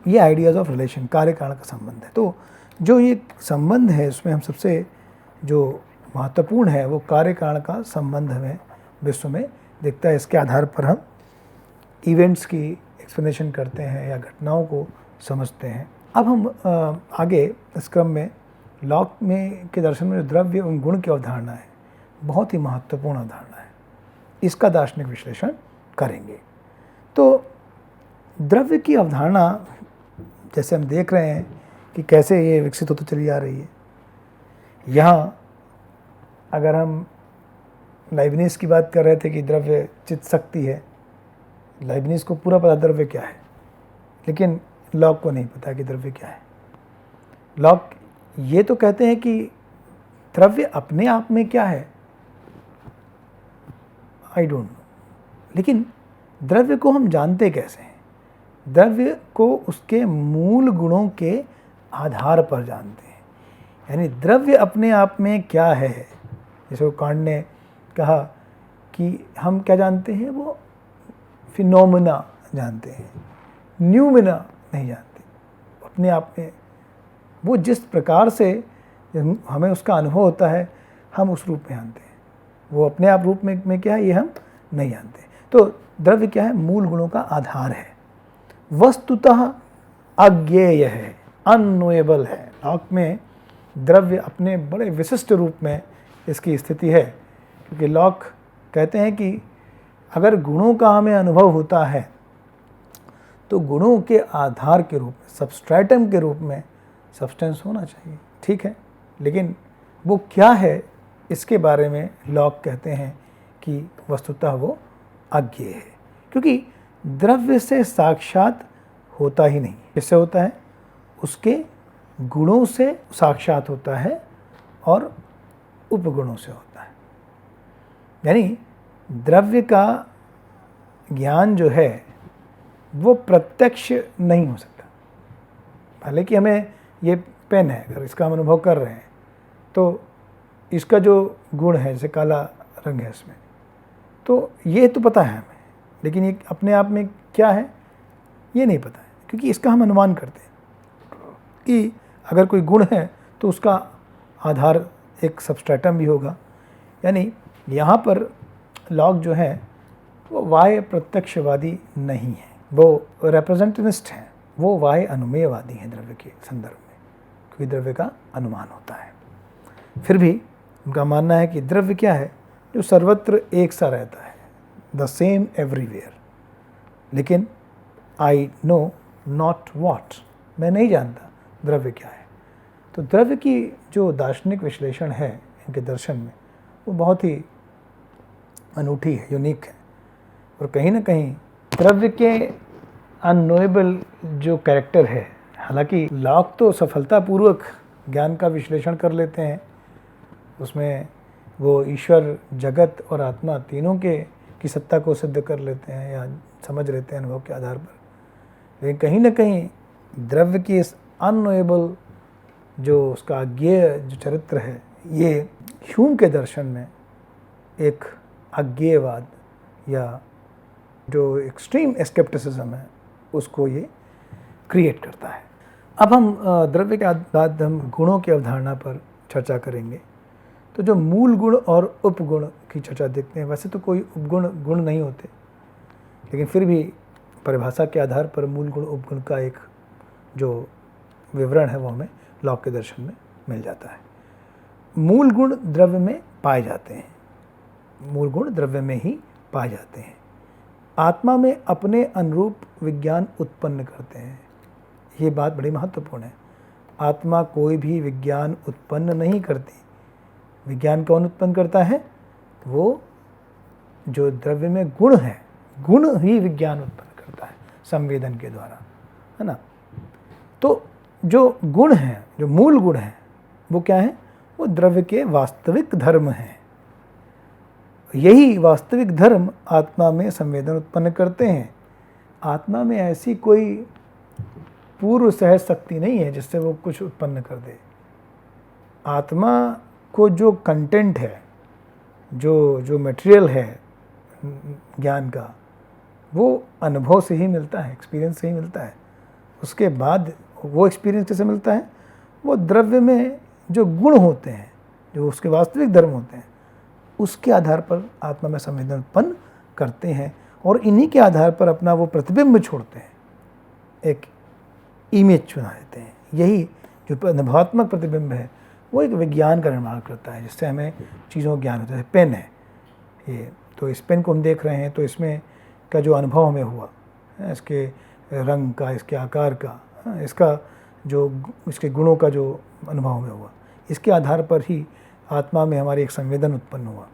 Speaker 2: ये आइडियाज़ ऑफ रिलेशन, कार्य कारण का संबंध है। तो जो ये संबंध है उसमें हम सबसे जो महत्वपूर्ण है वो कार्य कारण का संबंध हमें विश्व में दिखता है। इसके आधार पर हम इवेंट्स की एक्सप्लेनेशन करते हैं या घटनाओं को समझते हैं। अब हम आगे इस क्रम में लॉक में के दर्शन में जो द्रव्य एवं गुण की अवधारणा है, बहुत ही महत्वपूर्ण अवधारणा है, इसका दार्शनिक विश्लेषण करेंगे। तो द्रव्य की अवधारणा जैसे हम देख रहे हैं कि कैसे ये विकसित होती चली आ रही है। यहाँ अगर हम लाइबनिज की बात कर रहे थे कि द्रव्य चित्त शक्ति है, लाइबनिज को पूरा पता द्रव्य क्या है, लेकिन लॉक को नहीं पता कि द्रव्य क्या है। लॉक ये तो कहते हैं कि द्रव्य अपने आप में क्या है, आई डोंट नो, लेकिन द्रव्य को हम जानते कैसे हैं? द्रव्य को उसके मूल गुणों के आधार पर जानते हैं। यानी द्रव्य अपने आप में क्या है, जैसे वो कांड ने कहा कि हम क्या जानते हैं, वो फिनोमेना जानते हैं, न्यूमेना नहीं जानते। अपने आप में वो जिस प्रकार से हमें उसका अनुभव होता है हम उस रूप में जानते हैं, वो अपने आप रूप में क्या है ये हम नहीं जानते। तो द्रव्य क्या है, मूल गुणों का आधार है, वस्तुतः अज्ञेय है, अननोएबल है। लॉक में द्रव्य अपने बड़े विशिष्ट रूप में इसकी स्थिति है, क्योंकि लॉक कहते हैं कि अगर गुणों का हमें अनुभव होता है तो गुणों के आधार के रूप में, सबस्ट्रैटम के रूप में सब्सटेंस होना चाहिए, ठीक है, लेकिन वो क्या है इसके बारे में लॉक कहते हैं कि वस्तुतः वो अज्ञेय है, क्योंकि द्रव्य से साक्षात होता ही नहीं। किससे होता है? उसके गुणों से साक्षात होता है और उपगुणों से होता है। यानी द्रव्य का ज्ञान जो है वो प्रत्यक्ष नहीं हो सकता। भले कि हमें ये पेन है, अगर इसका हम अनुभव कर रहे हैं तो इसका जो गुण है, जैसे काला रंग है इसमें, तो ये तो पता है हमें, लेकिन ये अपने आप में क्या है ये नहीं पता है, क्योंकि इसका हम अनुमान करते हैं कि अगर कोई गुण है तो उसका आधार एक सबस्ट्रेटम भी होगा। यानी यहाँ पर लॉक जो है वो वाय प्रत्यक्षवादी नहीं है, वो रिप्रेजेंटेनिस्ट हैं, वो वाय अनुमेयवादी हैं द्रव्य के संदर्भ में, क्योंकि द्रव्य का अनुमान होता है। फिर भी उनका मानना है कि द्रव्य क्या है, जो सर्वत्र एक सा रहता है, द सेम एवरीवेयर। लेकिन आई नो नॉट वॉट, मैं नहीं जानता द्रव्य क्या है। तो द्रव्य की जो दार्शनिक विश्लेषण है इनके दर्शन में, वो बहुत ही अनूठी है, यूनिक है। और कहीं ना कहीं द्रव्य के अननोएबल जो कैरेक्टर है, हालांकि लॉक तो सफलतापूर्वक ज्ञान का विश्लेषण कर लेते हैं, उसमें वो ईश्वर, जगत और आत्मा तीनों की सत्ता को सिद्ध कर लेते हैं या समझ लेते हैं अनुभव के आधार पर। लेकिन कहीं ना कहीं द्रव्य की इस अननोएबल जो उसका अज्ञेय जो चरित्र है, ये ह्यूम के दर्शन में एक अज्ञेयवाद या जो एक्सट्रीम स्केप्टिसिज्म है उसको ये क्रिएट करता है। अब हम द्रव्य के बाद हम गुणों की अवधारणा पर चर्चा करेंगे। तो जो मूल गुण और उपगुण की चर्चा देखते हैं, वैसे तो कोई उपगुण गुण नहीं होते, लेकिन फिर भी परिभाषा के आधार पर मूल गुण उपगुण का एक जो विवरण है वो हमें लॉक के दर्शन में मिल जाता है। मूल गुण द्रव्य में पाए जाते हैं, मूल गुण द्रव्य में ही पाए जाते हैं। आत्मा में अपने अनुरूप विज्ञान उत्पन्न करते हैं। ये बात बड़ी महत्वपूर्ण है। आत्मा कोई भी विज्ञान उत्पन्न नहीं करती। विज्ञान कौन उत्पन्न करता है? वो जो द्रव्य में गुण है, गुण ही विज्ञान उत्पन्न करता है संवेदन के द्वारा, है ना। तो जो गुण हैं, जो मूल गुण हैं, वो क्या है? वो द्रव्य के वास्तविक धर्म हैं। यही वास्तविक धर्म आत्मा में संवेदन उत्पन्न करते हैं। आत्मा में ऐसी कोई पूर्व सहज शक्ति नहीं है जिससे वो कुछ उत्पन्न कर दे। आत्मा को जो कंटेंट है, जो मटेरियल है ज्ञान का, वो अनुभव से ही मिलता है, एक्सपीरियंस से ही मिलता है। उसके बाद वो एक्सपीरियंस कैसे मिलता है? वो द्रव्य में जो गुण होते हैं, जो उसके वास्तविक धर्म होते हैं, उसके आधार पर आत्मा में संवेदन उत्पन्न करते हैं और इन्हीं के आधार पर अपना वो प्रतिबिंब छोड़ते हैं, एक इमेज चुना देते हैं। यही जो अनुभवात्मक प्रतिबिंब है वो एक विज्ञान का निर्माण करता है, जिससे हमें चीज़ों का ज्ञान होता है। पेन है ये, तो इस पेन को हम देख रहे हैं, तो इसमें का जो अनुभव हमें हुआ, इसके रंग का, इसके आकार का, इसका जो इसके गुणों का जो अनुभव हमें हुआ, इसके आधार पर ही आत्मा में हमारी एक संवेदन उत्पन्न हुआ।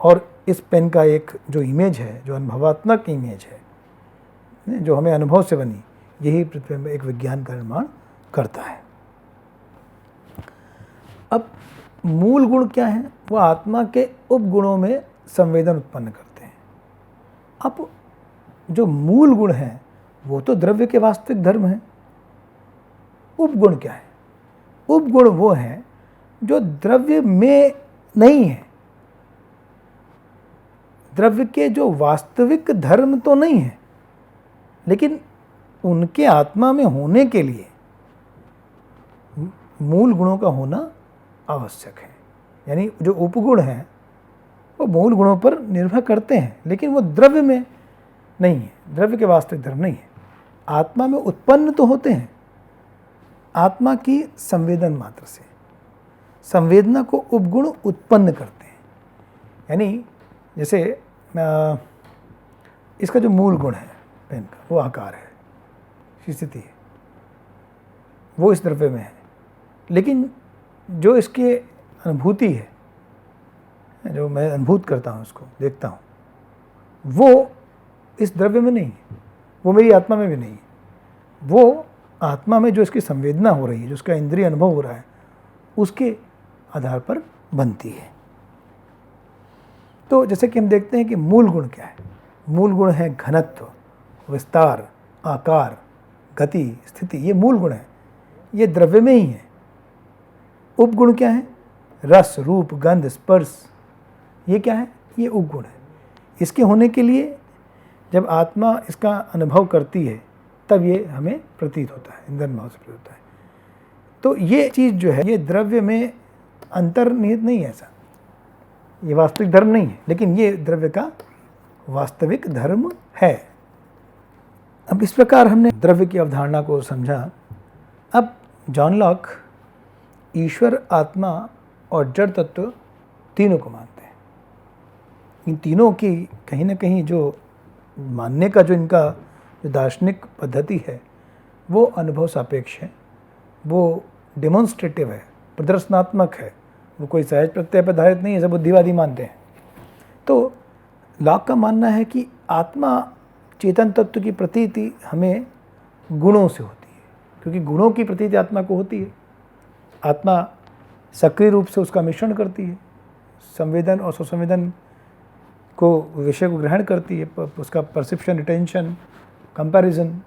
Speaker 2: और इस पेन का एक जो इमेज है, जो अनुभवात्मक इमेज है, जो हमें अनुभव से बनी, यही प्रतिबिंब एक विज्ञान का निर्माण करता है। अब मूल गुण क्या है? वो आत्मा के उपगुणों में संवेदन उत्पन्न करते हैं। अब जो मूल गुण है वो तो द्रव्य के वास्तविक धर्म है। उपगुण क्या है? उपगुण वो है जो द्रव्य में नहीं है। द्रव्य के जो वास्तविक धर्म तो नहीं है, लेकिन उनके आत्मा में होने के लिए मूल गुणों का होना आवश्यक है। यानी जो उपगुण हैं वो मूल गुणों पर निर्भर करते हैं, लेकिन वो द्रव्य में नहीं है, द्रव्य के वास्तविक धर्म नहीं है। आत्मा में उत्पन्न तो होते हैं, आत्मा की संवेदन मात्र से। संवेदना को उपगुण उत्पन्न करते हैं। यानी जैसे इसका जो मूल गुण है पेन का, वो आकार है, स्थिति है, वो इस द्रव्य में है, लेकिन जो इसकी अनुभूति है, जो मैं अनुभूत करता हूँ, उसको देखता हूँ, वो इस द्रव्य में नहीं है, वो मेरी आत्मा में भी नहीं है। वो आत्मा में जो इसकी संवेदना हो रही है, जो उसका इंद्रिय अनुभव हो रहा है, उसके आधार पर बनती है। तो जैसे कि हम देखते हैं कि मूल गुण क्या है? मूल गुण है घनत्व, विस्तार, आकार, गति, स्थिति। ये मूल गुण है, ये द्रव्य में ही है। उपगुण क्या है? रस, रूप, गंध, स्पर्श। ये क्या है? ये उपगुण है। इसके होने के लिए जब आत्मा इसका अनुभव करती है तब ये हमें प्रतीत होता है, इंद्रिय अनुभव से प्रतीत होता है। तो ये चीज़ जो है ये द्रव्य में अंतर्निहित नहीं है, ऐसा ये वास्तविक धर्म नहीं है, लेकिन ये द्रव्य का वास्तविक धर्म है। अब इस प्रकार हमने द्रव्य की अवधारणा को समझा। अब जॉन लॉक ईश्वर, आत्मा और जड़ तत्व तीनों को मानते हैं। इन तीनों की कहीं ना कहीं जो मानने का जो इनका जो दार्शनिक पद्धति है वो अनुभव सापेक्ष है, वो डेमोन्स्ट्रेटिव है, प्रदर्शनात्मक है, वो कोई सहज प्रत्यय पर आधारित नहीं है, सब बुद्धिवादी मानते हैं। तो लॉक का मानना है कि आत्मा चेतन तत्व की प्रतीति हमें गुणों से होती है, क्योंकि गुणों की प्रतीति आत्मा को होती है। आत्मा सक्रिय रूप से उसका मिश्रण करती है, संवेदन और स्वसंवेदन को विषय को ग्रहण करती है, उसका परसेप्शन, रिटेंशन, कंपैरिजन,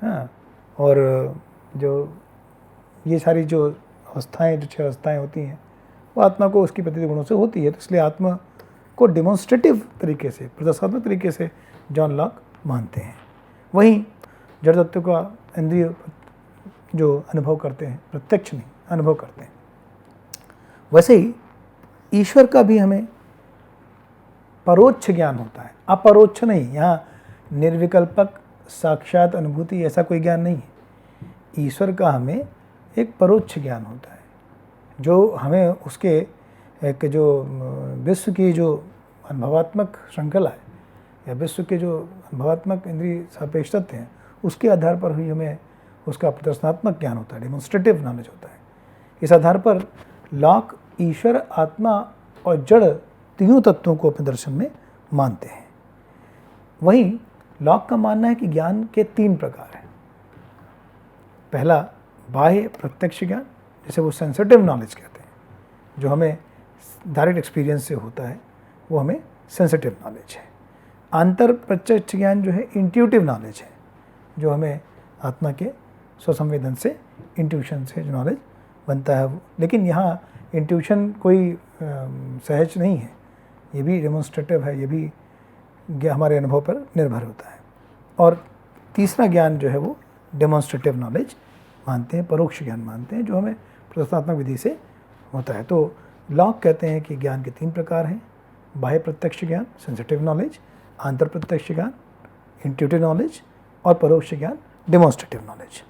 Speaker 2: हाँ, और जो ये सारी जो अवस्थाएँ, जो 6 अवस्थाएँ होती हैं वो आत्मा को उसकी प्रतीति गुणों से होती है। तो इसलिए आत्मा को डेमोन्स्ट्रेटिव तरीके से, प्रदर्शनात्मक तरीके से जॉन लॉक मानते हैं। वहीं जड़ तत्व का इंद्रिय जो अनुभव करते हैं, प्रत्यक्ष नहीं अनुभव करते हैं। वैसे ही ईश्वर का भी हमें परोक्ष ज्ञान होता है, अपरोक्ष नहीं। यहाँ निर्विकल्पक साक्षात अनुभूति ऐसा कोई ज्ञान नहीं है। ईश्वर का हमें एक परोक्ष ज्ञान होता है जो हमें उसके एक जो विश्व की जो अनुभवात्मक श्रृंखला है या विश्व के जो अनुभवात्मक इंद्रिय सापेक्ष तत्व हैं उसके आधार पर ही हमें उसका प्रदर्शनात्मक ज्ञान होता है, डेमोन्स्ट्रेटिव नॉलेज होता है। इस आधार पर लॉक ईश्वर, आत्मा और जड़ तीनों तत्वों को अपने दर्शन में मानते हैं। वहीं लॉक का मानना है कि ज्ञान के 3 प्रकार हैं। पहला बाह्य प्रत्यक्ष ज्ञान, जिसे वो सेंसिटिव नॉलेज कहते हैं, जो हमें डायरेक्ट एक्सपीरियंस से होता है, वो हमें सेंसिटिव नॉलेज है। आंतर प्रत्यक्ष ज्ञान जो है इंट्यूटिव नॉलेज है, जो हमें आत्मा के स्वसंवेदन से, इंट्यूशन से जो नॉलेज बनता है। लेकिन यहाँ इंट्यूशन कोई सहज नहीं है, ये भी डेमोन्स्ट्रेटिव है, ये भी हमारे अनुभव पर निर्भर होता है। और तीसरा ज्ञान जो है वो डेमोन्स्ट्रेटिव नॉलेज मानते हैं, परोक्ष ज्ञान मानते हैं, जो हमें प्रदर्शनात्मक विधि से होता है। तो लॉक कहते हैं कि ज्ञान के 3 प्रकार हैं: बाह्य प्रत्यक्ष ज्ञान, सेंसिटिव नॉलेज; आंतर प्रत्यक्ष ज्ञान, इंट्यूटिव नॉलेज; और परोक्ष ज्ञान, डेमोन्स्ट्रेटिव नॉलेज।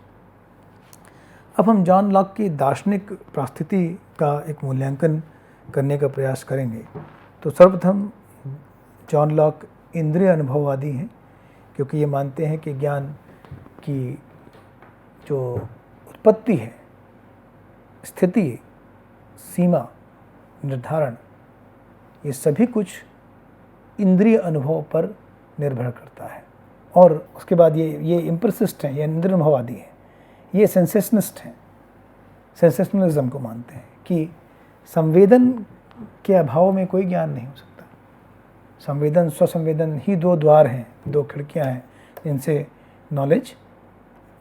Speaker 2: अब हम जॉन लॉक की दार्शनिक परिस्थिति का एक मूल्यांकन करने का प्रयास करेंगे। तो सर्वप्रथम जॉन लॉक इंद्रिय अनुभववादी हैं, क्योंकि ये मानते हैं कि ज्ञान की जो उत्पत्ति है, स्थिति, सीमा, निर्धारण, ये सभी कुछ इंद्रिय अनुभव पर निर्भर करता है। और उसके बाद ये इम्प्रेसिस्ट हैं, ये इंद्रिय अनुभववादी हैं, ये सेंसेशनिस्ट हैं, सेंसेशनलिज्म को मानते हैं कि संवेदन के अभाव में कोई ज्ञान नहीं हो सकता। संवेदन, स्वसंवेदन ही 2 द्वार हैं, 2 खिड़कियां हैं जिनसे नॉलेज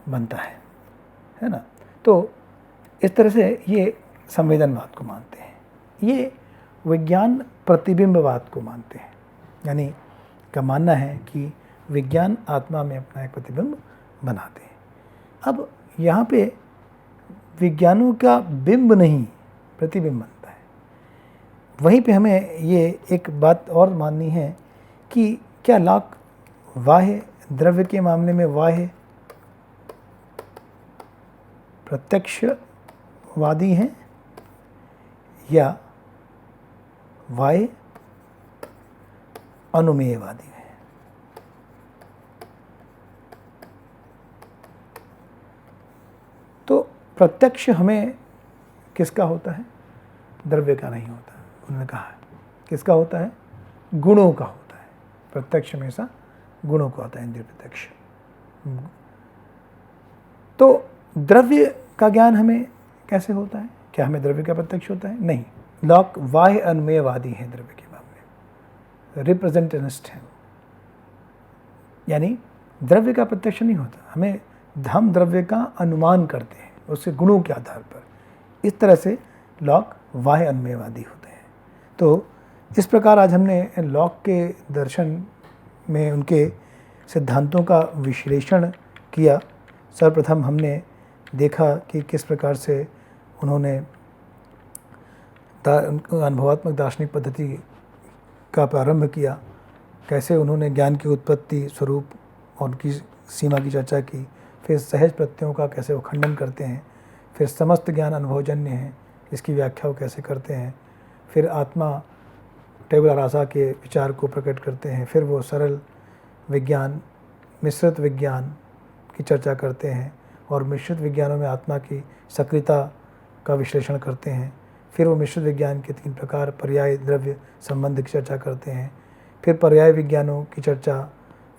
Speaker 2: बनता है ना। तो इस तरह से ये संवेदनवाद को मानते हैं। ये विज्ञान प्रतिबिंबवाद को मानते हैं, यानी का मानना है कि विज्ञान आत्मा में अपना एक प्रतिबिंब बनाते हैं। अब यहाँ पे विज्ञानों का बिंब नहीं, प्रतिबिंब बनता है। वहीं पे हमें ये एक बात और माननी है कि क्या लॉक बाह्य द्रव्य के मामले में बाह्य प्रत्यक्षवादी हैं या बाह्य अनुमेयवादी हैं? तो प्रत्यक्ष हमें किसका होता है? द्रव्य का नहीं होता। उन्होंने कहा किसका होता है? गुणों का होता है। प्रत्यक्ष हमेशा गुणों का होता है, इंद्रिय प्रत्यक्ष। तो द्रव्य का ज्ञान हमें कैसे होता है? क्या हमें द्रव्य का प्रत्यक्ष होता है? नहीं। लॉक बाह्य अनुमेयवादी हैं द्रव्य के मामले में, रिप्रेजेंटेनिस्ट हैं, यानी द्रव्य का प्रत्यक्ष नहीं होता। हम द्रव्य का अनुमान करते हैं उसके गुणों के आधार पर। इस तरह से लॉक बाह्य अनुमेयवादी होते हैं। तो इस प्रकार आज हमने लॉक के दर्शन में उनके सिद्धांतों का विश्लेषण किया। सर्वप्रथम हमने देखा कि किस प्रकार से उन्होंने अनुभवात्मक दार्शनिक पद्धति का प्रारंभ किया, कैसे उन्होंने ज्ञान की उत्पत्ति, स्वरूप और उनकी सीमा की चर्चा की, फिर सहज प्रत्ययों का कैसे वो खंडन करते हैं, फिर समस्त ज्ञान अनुभवजन्य है इसकी व्याख्या वो कैसे करते हैं, फिर आत्मा टेबुला रासा के विचार को प्रकट करते हैं, फिर वो सरल विज्ञान, मिश्रित विज्ञान की चर्चा करते हैं और मिश्रित विज्ञानों में आत्मा की सक्रियता का विश्लेषण करते हैं। फिर वो मिश्रित विज्ञान के 3 प्रकार, पर्याय, द्रव्य, संबंध की चर्चा करते हैं। फिर पर्याय विज्ञानों की चर्चा,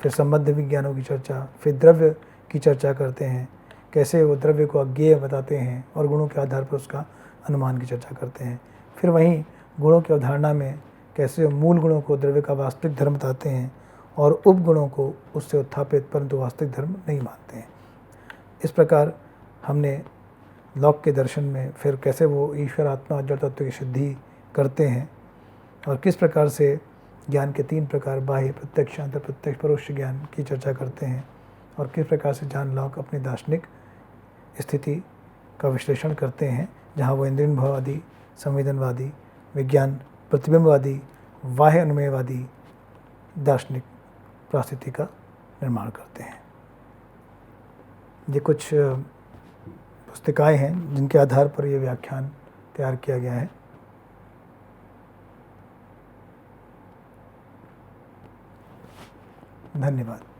Speaker 2: फिर संबंध विज्ञानों की चर्चा, फिर द्रव्य की चर्चा करते हैं, कैसे वो द्रव्य को अज्ञेय बताते हैं और गुणों के आधार पर उसका अनुमान की चर्चा करते हैं। फिर वहीं गुणों की अवधारणा में कैसे मूल गुणों को द्रव्य का वास्तविक धर्म बताते हैं और उपगुणों को उससे उत्थापित परंतु वास्तविक धर्म नहीं मानते हैं। इस प्रकार हमने लॉक के दर्शन में फिर कैसे वो ईश्वर, आत्मा और जड़ तत्व की सिद्धि करते हैं और किस प्रकार से ज्ञान के 3 प्रकार, बाह्य, प्रत्यक्ष, अंतर प्रत्यक्ष, परोक्ष ज्ञान की चर्चा करते हैं और किस प्रकार से जॉन लॉक अपनी दार्शनिक स्थिति का विश्लेषण करते हैं, जहाँ वो इंद्रियनुभववादी, संवेदनवादी, विज्ञान प्रतिबिंबवादी, बाह्य अनुमेयवादी दार्शनिक परिस्थिति का निर्माण करते हैं। ये कुछ पुस्तिकाएं हैं जिनके आधार पर यह व्याख्यान तैयार किया गया है। धन्यवाद।